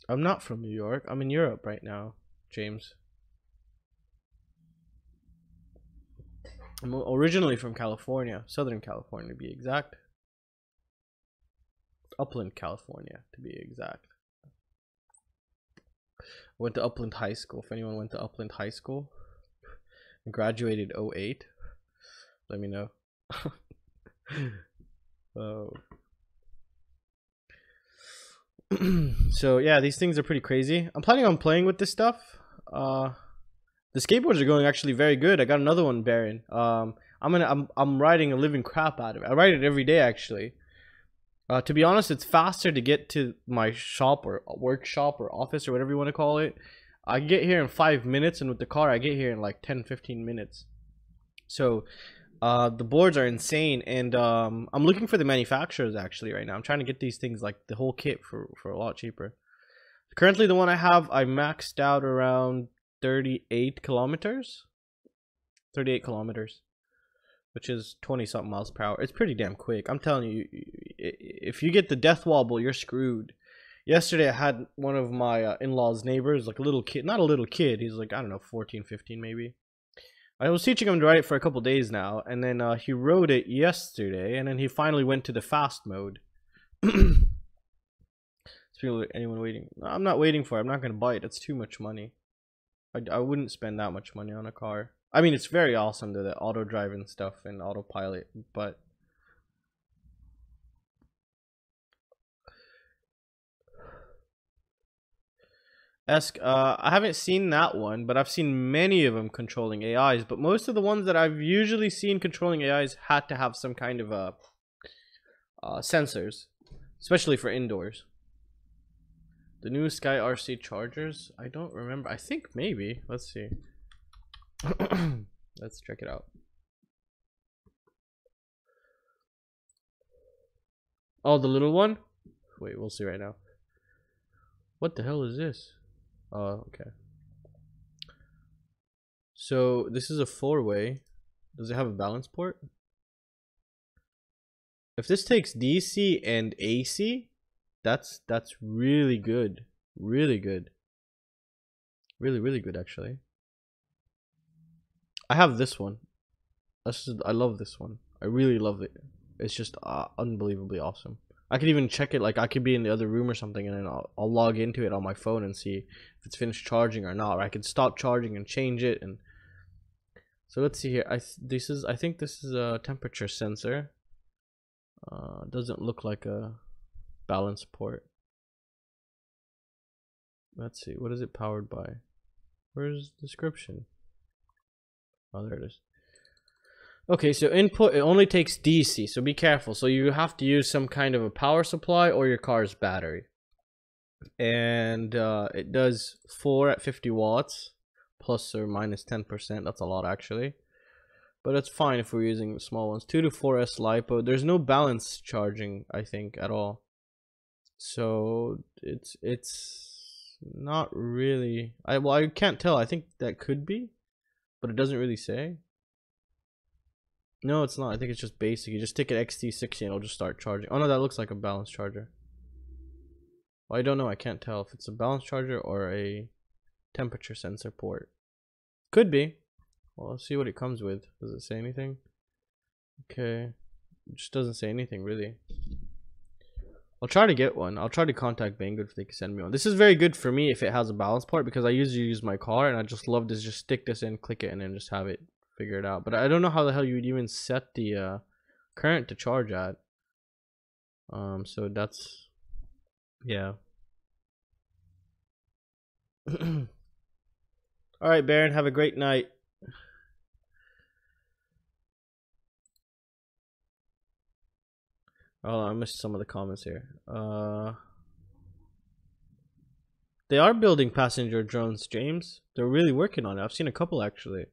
A: I'm not from New York. I'm in Europe right now, James. I'm originally from California, Southern California to be exact. Upland, California to be exact. Went to Upland High School. If anyone went to Upland High School and graduated 08, let me know. Oh. So yeah, these things are pretty crazy. I'm planning on playing with this stuff. The skateboards are going actually very good. I got another one, Baron. I'm riding a living crap out of it. I ride it every day actually. To be honest, it's faster to get to my shop or workshop or office or whatever you want to call it. I get here in 5 minutes, and with the car I get here in like 10-15 minutes. So the boards are insane, and I'm looking for the manufacturers actually right now. I'm trying to get these things, like the whole kit, for a lot cheaper. Currently the one I have, I maxed out around 38 kilometers, which is 20 something miles per hour. It's pretty damn quick. I'm telling you, if you get the death wobble, you're screwed. Yesterday I had one of my in-laws neighbors, like a little kid, not a little kid, he's like, I don't know, 14, 15 maybe. I was teaching him to ride it for a couple days now, and then he rode it yesterday, and then he finally went to the fast mode. Anyone waiting? I'm not waiting for it. I'm not gonna buy it. It's too much money. I wouldn't spend that much money on a car. I mean, it's very awesome, the auto drive and stuff and autopilot, but I haven't seen that one, but I've seen many of them controlling AIs. But most of the ones that I've usually seen controlling AIs had to have some kind of sensors, especially for indoors. The new SkyCoated chargers, I don't remember. I think maybe. Let's see. Let's check it out. Oh, the little one? Wait, we'll see right now. What the hell is this? Oh, okay. So this is a 4-way. Does it have a balance port? If this takes DC and AC, that's really good. Really good. Really good actually. I have this one. I love this one. I really love it. It's just unbelievably awesome. I could even check it, like I could be in the other room or something, and then I'll log into it on my phone and see if it's finished charging or not. Or I could stop charging and change it. And so let's see here. I think this is a temperature sensor. Doesn't look like a balance port. Let's see. What is it powered by? Where's the description? Oh, there it is. Okay, so input, it only takes DC, so be careful. So you have to use some kind of a power supply or your car's battery. And it does 4 at 50 watts, plus or minus 10%. That's a lot actually. but it's fine if we're using the small ones. 2 to 4S LiPo. There's no balance charging, I think, at all. So it's not really. I can't tell. I think that could be, but it doesn't really say. No, it's not. I think it's just basic. You just stick an Xt60 and it'll just start charging. Oh no, that looks like a balance charger. Well, I don't know. I can't tell if it's a balance charger or a temperature sensor port. Could be. Well, let's see what it comes with. Does it say anything? Okay. It just doesn't say anything really. I'll try to get one. I'll try to contact Banggood if they can send me one. This is very good for me if it has a balance port, because I usually use my car and I just love to just stick this in, click it, and then just have it figure it out. But I don't know how the hell you would even set the current to charge at. So that's, yeah. All right, Baron, have a great night. Oh, I missed some of the comments here. They are building passenger drones, James. They're really working on it. I've seen a couple actually.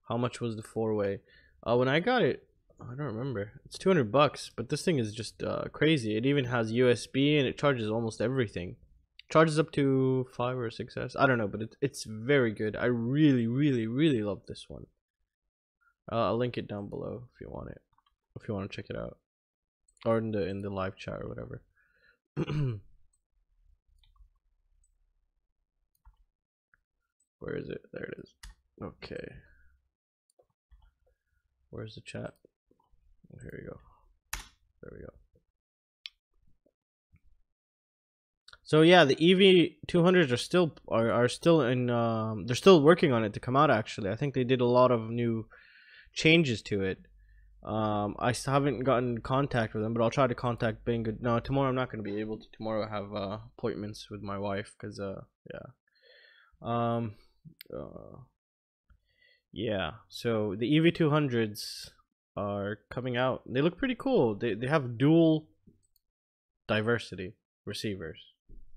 A: How much was the 4-way? When I got it, I don't remember. It's $200, but this thing is just crazy. It even has USB and it charges almost everything. Charges up to 5 or 6S. I don't know, but it's very good. I really, really, really love this one. I'll link it down below if you want it. If you want to check it out, or in the live chat or whatever. Where is it? There it is. Okay. Where's the chat? Here we go. There we go. So yeah, the EV200s are still in. They're still working on it to come out. Actually, I think they did a lot of new changes to it. I still haven't gotten in contact with them, but I'll try to contact Banggood. No, tomorrow I'm not going to be able to. Tomorrow I have appointments with my wife, because yeah. Yeah, so the EV200s are coming out. They look pretty cool. They have dual diversity receivers.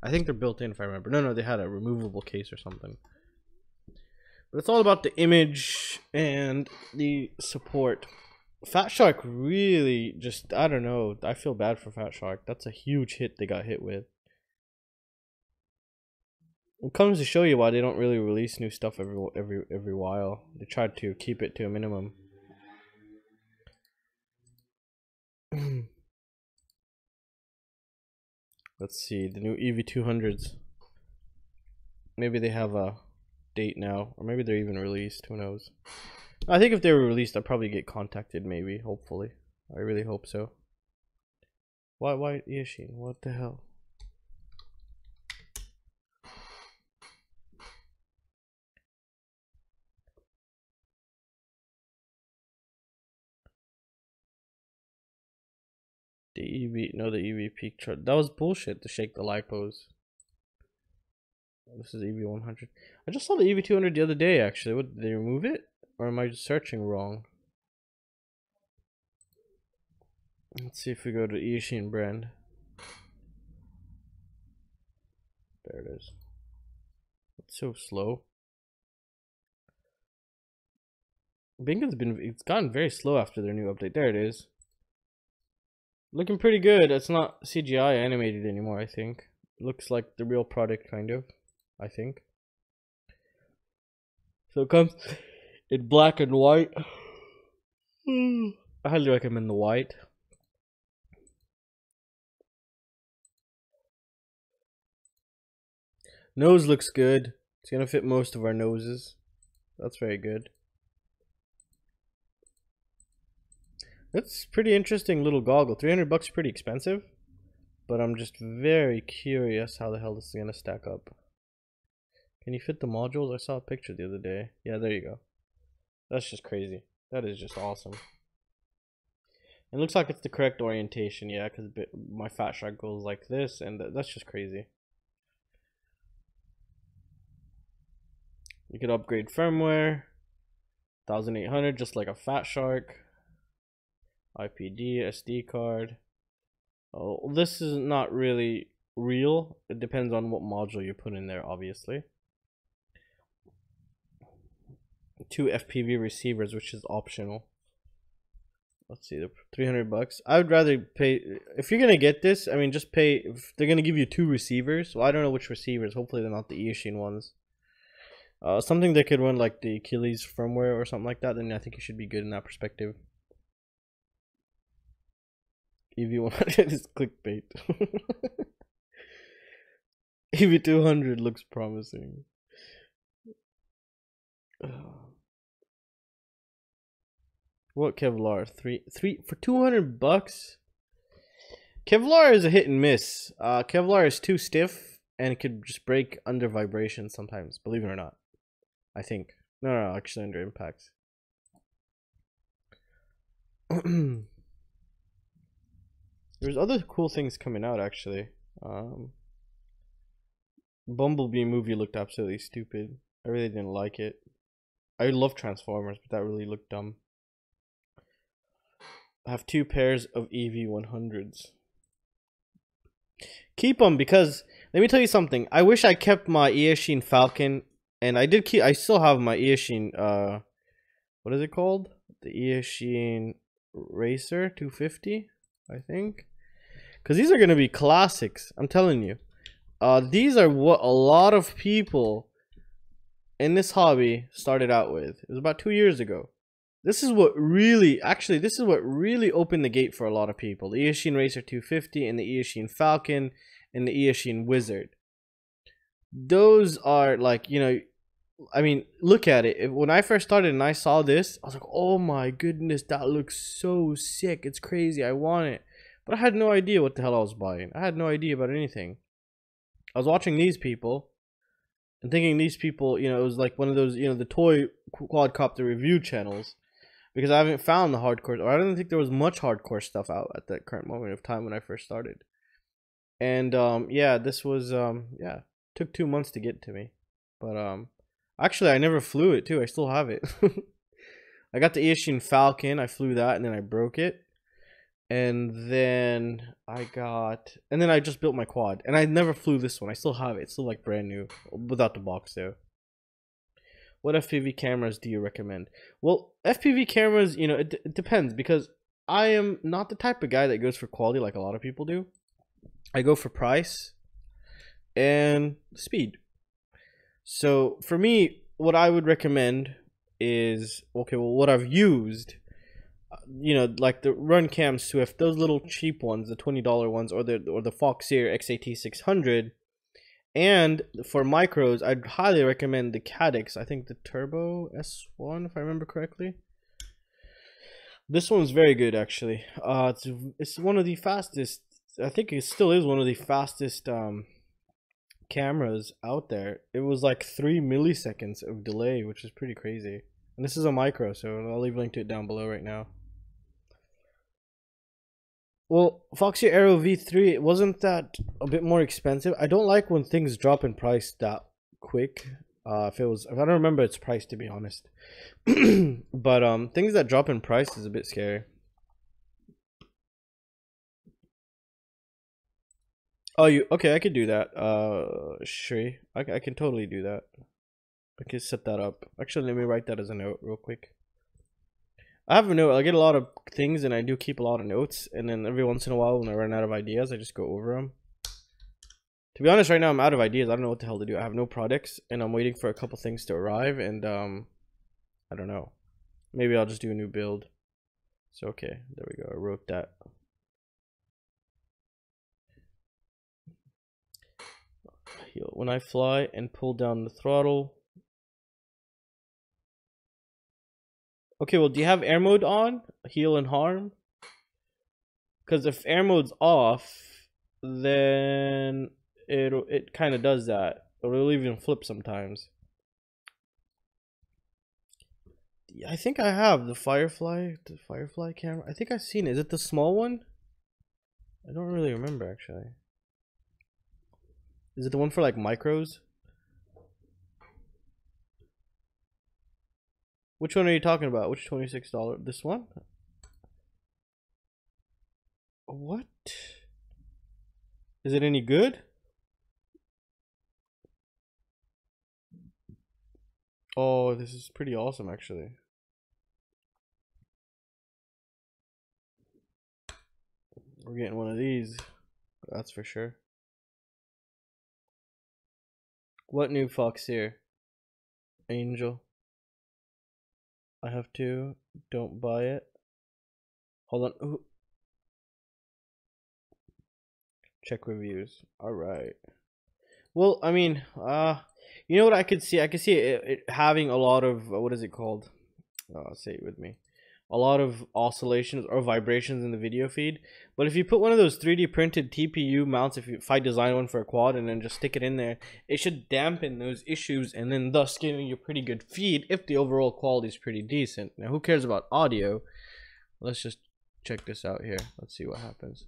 A: I think they're built in, if I remember. No, they had a removable case or something. But it's all about the image and the support. Fat Shark really just, I don't know. I feel bad for Fat Shark. That's a huge hit they got hit with. It comes to show you why they don't really release new stuff every while. They try to keep it to a minimum. Let's see, the new EV200s. Maybe they have a date now, or maybe they're even released. Who knows? I think if they were released, I'd probably get contacted. Maybe, hopefully. I really hope so. Why Yashin? What the hell? The EV peak chart. That was bullshit to shake the lipos. This is EV100. I just saw the EV200 the other day, actually. What, did they remove it? Or am I just searching wrong? Let's see if we go to Yashin brand. There it is. It's so slow. It's gotten very slow after their new update. There it is. Looking pretty good. It's not CGI animated anymore, I think. It looks like the real product, kind of, I think. So it comes in black and white. I highly recommend the white. Nose looks good. It's gonna fit most of our noses. That's very good. That's pretty interesting little goggle. $300 is pretty expensive, but I'm just very curious how the hell this is gonna stack up. Can you fit the modules? I saw a picture the other day. Yeah, there you go. That's just crazy. That is just awesome. It looks like it's the correct orientation, yeah, because my Fat Shark goes like this, and that's just crazy. You could upgrade firmware. 1800, just like a Fat Shark. IPD, SD card. Oh, this is not really real. It depends on what module you put in there, obviously. 2 FPV receivers, which is optional. Let's see, the $300. I would rather pay if you're gonna get this. I mean, just pay. If they're gonna give you 2 receivers, well, I don't know which receivers. Hopefully, they're not the Eachine ones. Something that could run like the Achilles firmware or something like that. Then I think you should be good in that perspective. EV100 is clickbait. EV200 looks promising. What Kevlar? Three for $200? Kevlar is a hit and miss. Kevlar is too stiff and it could just break under vibration sometimes, believe it or not. I think. No, actually under impacts. There's other cool things coming out actually. Bumblebee movie looked absolutely stupid. I really didn't like it. I love Transformers, but that really looked dumb. I have 2 pairs of EV100s. Keep them because let me tell you something. I wish I kept my Eachine Falcon, and I still have my Eachine. What is it called? The Eachine Racer 250, I think. Because these are gonna be classics. I'm telling you. These are what a lot of people in this hobby started out with. It was about 2 years ago. This is what really opened the gate for a lot of people. The Eachine Racer 250 and the Eachine Falcon and the Eachine Wizard. Those are like, you know, I mean, look at it. When I first started and I saw this, I was like, oh my goodness, that looks so sick. It's crazy. I want it. But I had no idea what the hell I was buying. I had no idea about anything. I was watching these people and thinking these people, you know, it was like one of those, you know, the toy quadcopter review channels. Because I haven't found the hardcore, or I don't think there was much hardcore stuff out at that current moment of time when I first started. And yeah, this was yeah, took 2 months to get to me. But actually I never flew it too. I still have it. I got the Eachine Falcon. I flew that and then I broke it. And then I just built my quad. And I never flew this one. I still have it. It's still like brand new without the box though. What FPV cameras do you recommend? Well, FPV cameras, you know, it depends because I am not the type of guy that goes for quality like a lot of people do. I go for price and speed. So for me, what I would recommend is, okay, well, what I've used, you know, like the Runcam Swift, those little cheap ones, the $20 ones, or the Foxeer Xt60. And for micros, I'd highly recommend the Hakcrc. I think the Turbo S1, if I remember correctly. This one's very good, actually. It's one of the fastest. I think it still is one of the fastest cameras out there. It was like 3 milliseconds of delay, which is pretty crazy. And this is a micro, so I'll leave a link to it down below right now. Well, Foxeer Aero V3, wasn't that a bit more expensive? I don't like when things drop in price that quick. If I don't remember its price, to be honest. But things that drop in price is a bit scary. Oh, okay, I could do that. Sure. I can totally do that. I can set that up. Actually, let me write that as a note real quick. I have a note. I get a lot of things and I do keep a lot of notes, and then every once in a while when I run out of ideas, I just go over them. To be honest, right now I'm out of ideas. I don't know what the hell to do. I have no products and I'm waiting for a couple things to arrive, and I don't know. Maybe I'll just do a new build. So okay, there we go. I wrote that. When I fly and pull down the throttle. Okay, well, do you have air mode on? Heal and harm? Because if air mode's off, then it kind of does that. It'll even flip sometimes. I think I have the Firefly camera. I think I've seen it. Is it the small one? I don't really remember actually. Is it the one for like micros? Which one are you talking about? Which $26? This one? What? Is it any good? Oh, this is pretty awesome, actually. We're getting one of these. That's for sure. What new fox here? Angel. I have two. Don't buy it. Hold on. Ooh. Check reviews. All right. Well, I mean, you know what I could see? I could see it having a lot of what is it called? Say it with me. A lot of oscillations or vibrations in the video feed. But if you put one of those 3D printed TPU mounts, if I design one for a quad and then just stick it in there, it should dampen those issues and then thus giving you pretty good feed if the overall quality is pretty decent. Now, who cares about audio? Let's just check this out here. Let's see what happens.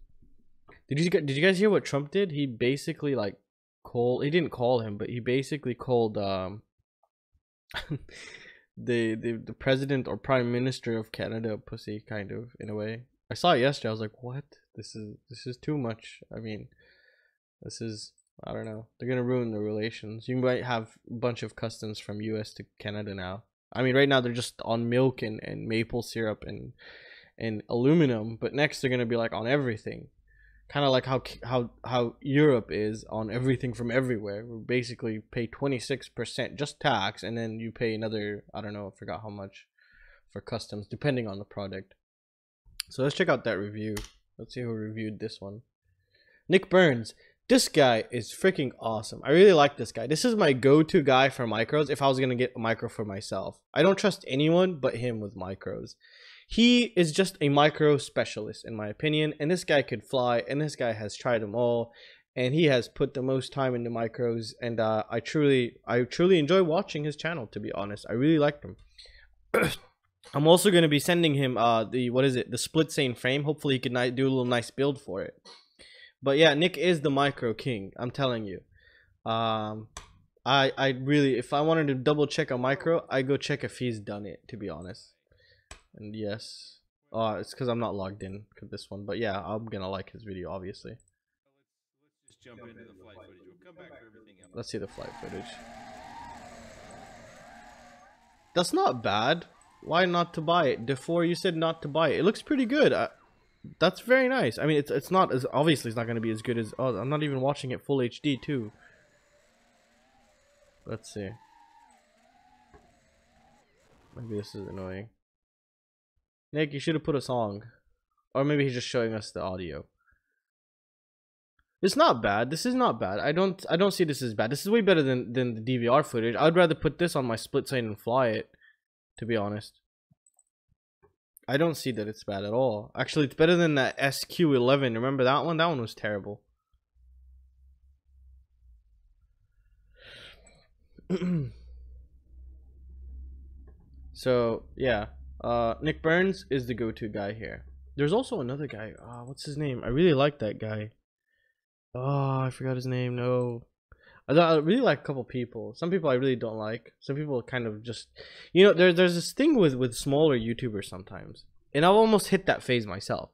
A: Did you guys hear what Trump did? He basically like he didn't call him, but he basically called the president or prime minister of Canada a pussy, kind of, in a way. I saw it yesterday. I was like, what? This is too much. I mean, this is, I don't know. They're gonna ruin the relations. You might have a bunch of customs from US to Canada now. I mean, right now they're just on milk and maple syrup and aluminum, but next they're gonna be like on everything. Kind of like how Europe is on everything from everywhere. We basically pay 26% just tax, and then you pay another, I don't know, I forgot how much for customs, depending on the product. So let's check out that review. Let's see who reviewed this one. Nick Burns. This guy is freaking awesome. I really like this guy. This is my go-to guy for micros if I was gonna get a micro for myself. I don't trust anyone but him with micros. He is just a micro specialist, in my opinion, and this guy could fly, and this guy has tried them all, and he has put the most time into micros, and I truly enjoy watching his channel, to be honest. I really like him. I'm also going to be sending him the split sane frame. Hopefully he can do a little nice build for it. But yeah, Nick is the micro king, I'm telling you. I really, if I wanted to double check a micro, I go check if he's done it, to be honest. And yes, it's because I'm not logged in for this one, but yeah, I'm gonna like his video, obviously.
C: Let's just jump into the flight footage. We'll come back for everything else.
A: Let's see the flight footage. That's not bad. Why not to buy it? Before you said not to buy it. It looks pretty good. That's very nice. I mean, it's not as obviously it's not gonna be as good as. Oh, I'm not even watching it full HD too. Let's see. Maybe this is annoying. Nick, you should have put a song. Or maybe he's just showing us the audio. It's not bad. This is not bad. I don't see this as bad. This is way better than the DVR footage. I'd rather put this on my split sane and fly it, to be honest. I don't see that it's bad at all. Actually, it's better than that SQ11. Remember that one? That one was terrible. So, yeah. Nick Burns is the go-to guy here. There's also another guy. What's his name? I really like that guy. Oh, I forgot his name. No. I really like a couple people. Some people I really don't like. Some people kind of just, you know, there's this thing with smaller YouTubers sometimes, and I've almost hit that phase myself.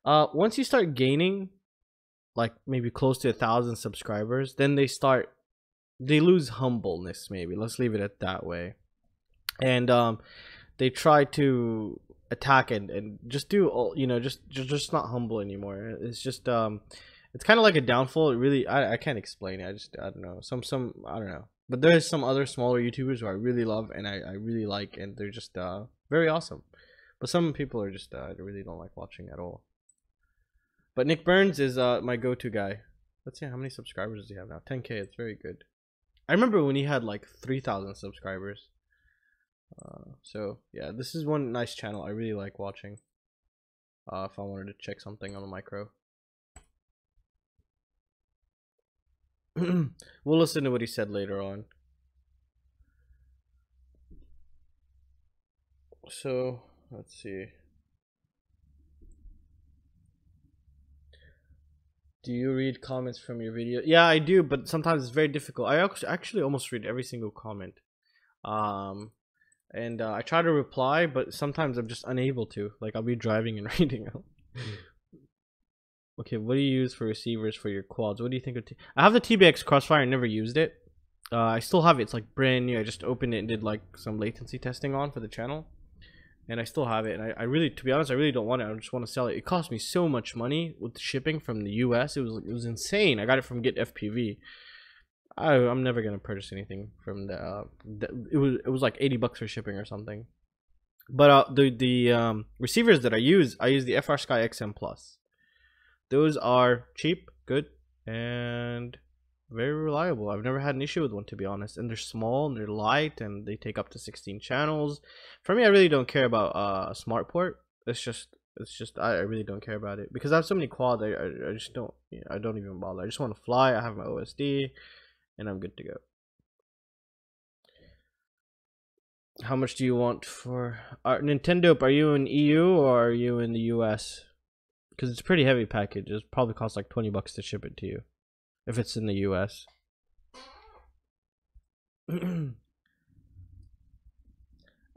A: Once you start gaining, like maybe close to 1,000 subscribers, then they lose humbleness. Maybe let's leave it at that way, and they try to attack and just do all, you know, just not humble anymore. It's just it's kind of like a downfall. It really, I can't explain it. I don't know. Some I don't know. But there's some other smaller YouTubers who I really love and I really like, and they're just very awesome. But some people are just I really don't like watching at all. But Nick Burns is my go-to guy. Let's see how many subscribers does he have now. 10K. It's very good. I remember when he had like 3,000 subscribers. So yeah, this is one nice channel I really like watching. If I wanted to check something on the micro. We'll listen to what he said later on. So let's see. Do you read comments from your video? Yeah, I do, but sometimes it's very difficult. I actually almost read every single comment. And I try to reply, but sometimes I'm just unable to. Like, I'll be driving and reading out. Okay, what do you use for receivers for your quads? What do you think of I have the TBX Crossfire. I never used it. I still have it. It's like brand new. I just opened it and did like some latency testing on for the channel, and I still have it. And I really, to be honest, I really don't want it. I just want to sell it. It cost me so much money with shipping from the US. It was insane. I got it from Get FPV. I'm never gonna purchase anything from it was like $80 for shipping or something. But the receivers that I use the FrSky XM Plus. Those are cheap, good, and very reliable. I've never had an issue with one, to be honest. And they're small and they're light and they take up to 16 channels. For me, I really don't care about smart port. It's just I really don't care about it because I have so many quads. I just don't, I don't even bother. I just want to fly. I have my OSD and I'm good to go. How much do you want for Nintendo? Are you in EU or are you in the US? Because it's a pretty heavy package. It probably costs like $20 to ship it to you if it's in the US.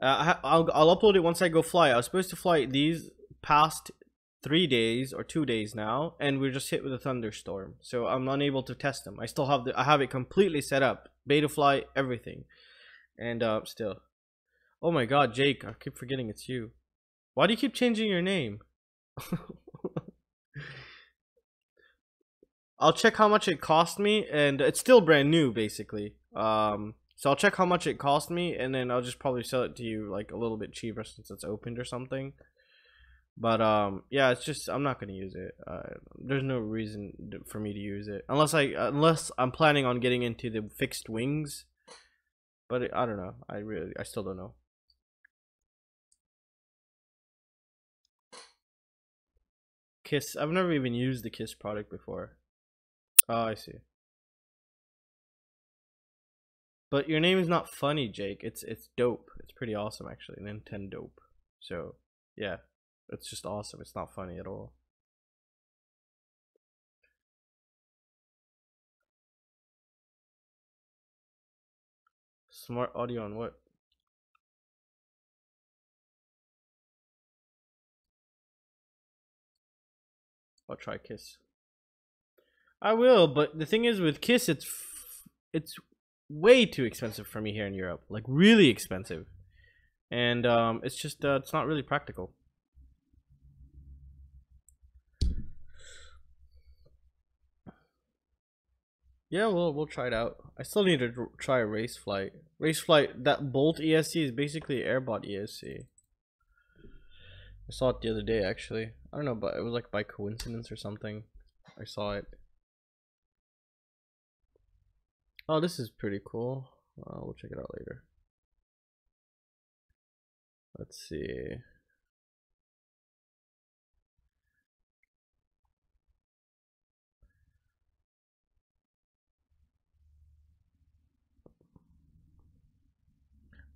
A: I'll upload it once I go fly. I was supposed to fly these past 3 days or 2 days now, and we're just hit with a thunderstorm, so I'm unable to test them. I still have I have it completely set up, beta fly, everything, and still. Oh my God, Jake! I keep forgetting it's you. Why do you keep changing your name? I'll check how much it cost me, and it's still brand new, basically. So I'll check how much it cost me, and then I'll just probably sell it to you like a little bit cheaper since it's opened or something. But yeah, it's just I'm not gonna use it. There's no reason for me to use it unless I'm planning on getting into the fixed wings. But I don't know. I still don't know. Kiss. I've never even used the Kiss product before. Oh, I see. But your name is not funny, Jake. It's dope. It's pretty awesome, actually. Nintendo dope. So yeah, it's just awesome. It's not funny at all. Smart audio on what? I'll try Kiss. I will, but the thing is with Kiss, it's way too expensive for me here in Europe, like really expensive, and it's just it's not really practical. Yeah, we'll try it out. I still need to try a race flight. Race flight, that Bolt ESC is basically airbot ESC. I saw it the other day, actually. I don't know, but it was like by coincidence or something. I saw it. Oh, this is pretty cool. We'll check it out later. Let's see.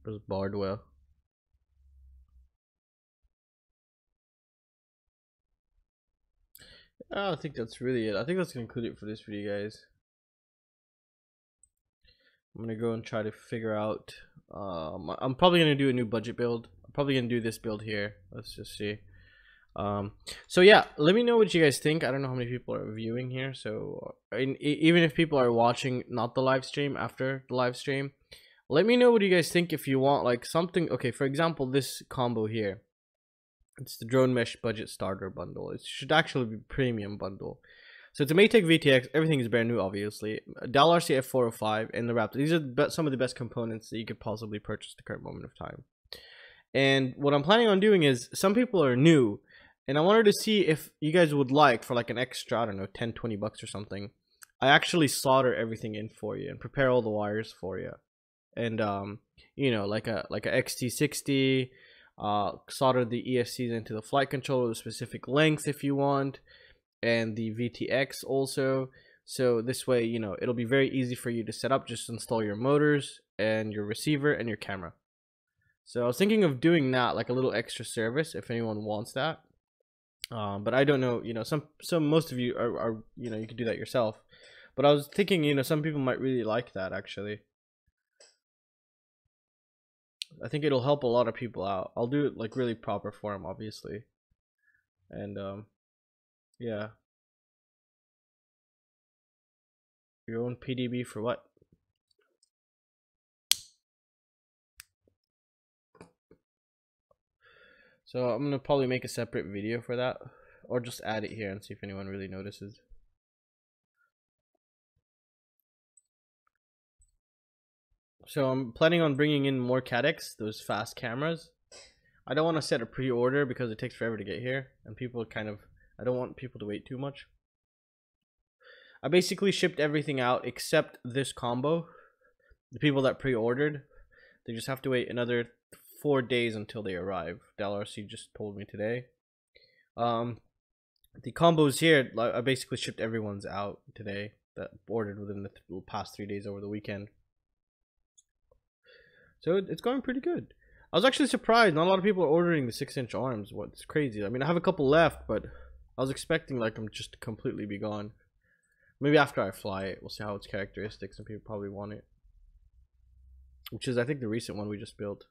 A: There's Bardwell. I think that's really it. I think that's gonna conclude it for this video, guys. I'm gonna go and try to figure out. I'm probably gonna do a new budget build. I'm probably gonna do this build here. Let's just see. So yeah, let me know what you guys think. I don't know how many people are viewing here, so even if people are watching not the live stream, after the live stream, let me know what you guys think. If you want like something, okay, for example, this combo here, it's the drone mesh budget starter bundle. It should actually be premium bundle. So it's a Maytag VTX. Everything is brand new, obviously. Dell RCF 405 and the Raptor. These are some of the best components that you could possibly purchase at the current moment of time. And what I'm planning on doing is, some people are new, and I wanted to see if you guys would like, for like an extra, I don't know, 10, 20 bucks or something, I actually solder everything in for you and prepare all the wires for you. And you know, like a Xt60, solder the ESCs into the flight controller with a specific length if you want, and the VTX also. So this way, you know, it'll be very easy for you to set up. Just install your motors and your receiver and your camera. So I was thinking of doing that, like a little extra service if anyone wants that. But I don't know, you know, most of you are you know, you can do that yourself. But I was thinking, you know, some people might really like that actually. I think it'll help a lot of people out. I'll do it like really proper for them, obviously. And yeah. Your own PDB for what? So I'm gonna probably make a separate video for that, or just add it here and see if anyone really notices. So I'm planning on bringing in more Cadex, those fast cameras. I don't want to set a pre-order because it takes forever to get here, and people I don't want people to wait too much. I basically shipped everything out except this combo. The people that pre-ordered, they just have to wait another 4 days until they arrive. DLRC just told me today. The combos here, I basically shipped everyone's out today that ordered within the past 3 days over the weekend. So it's going pretty good. I was actually surprised. Not a lot of people are ordering the 6-inch arms. What's crazy? I mean, I have a couple left, but I was expecting like them just to completely be gone. Maybe after I fly it, we'll see how its characteristics, and people probably want it. Which is, I think, the recent one we just built.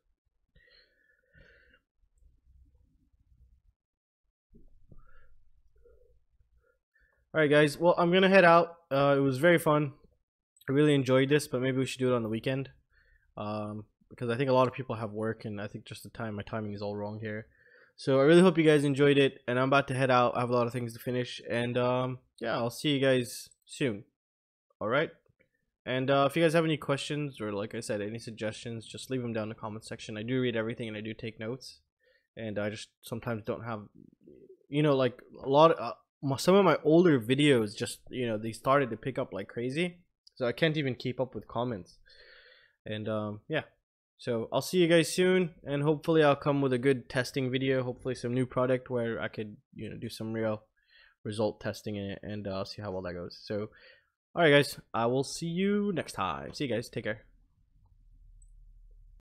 A: Alright guys, well, I'm gonna head out. It was very fun. I really enjoyed this, but maybe we should do it on the weekend. Because I think a lot of people have work, and I think just my timing is all wrong here. So I really hope you guys enjoyed it, and I'm about to head out. I have a lot of things to finish, and yeah, I'll see you guys soon. Alright? And if you guys have any questions, or like I said, any suggestions, just leave them down in the comment section. I do read everything, and I do take notes, and I just sometimes don't have, you know, like a lot of some of my older videos just, you know, they started to pick up like crazy, so I can't even keep up with comments. And yeah, so I'll see you guys soon, and hopefully I'll come with a good testing video, hopefully some new product where I could, you know, do some real result testing in it, and see how well that goes. So alright guys, I will see you next time. See you guys, take care.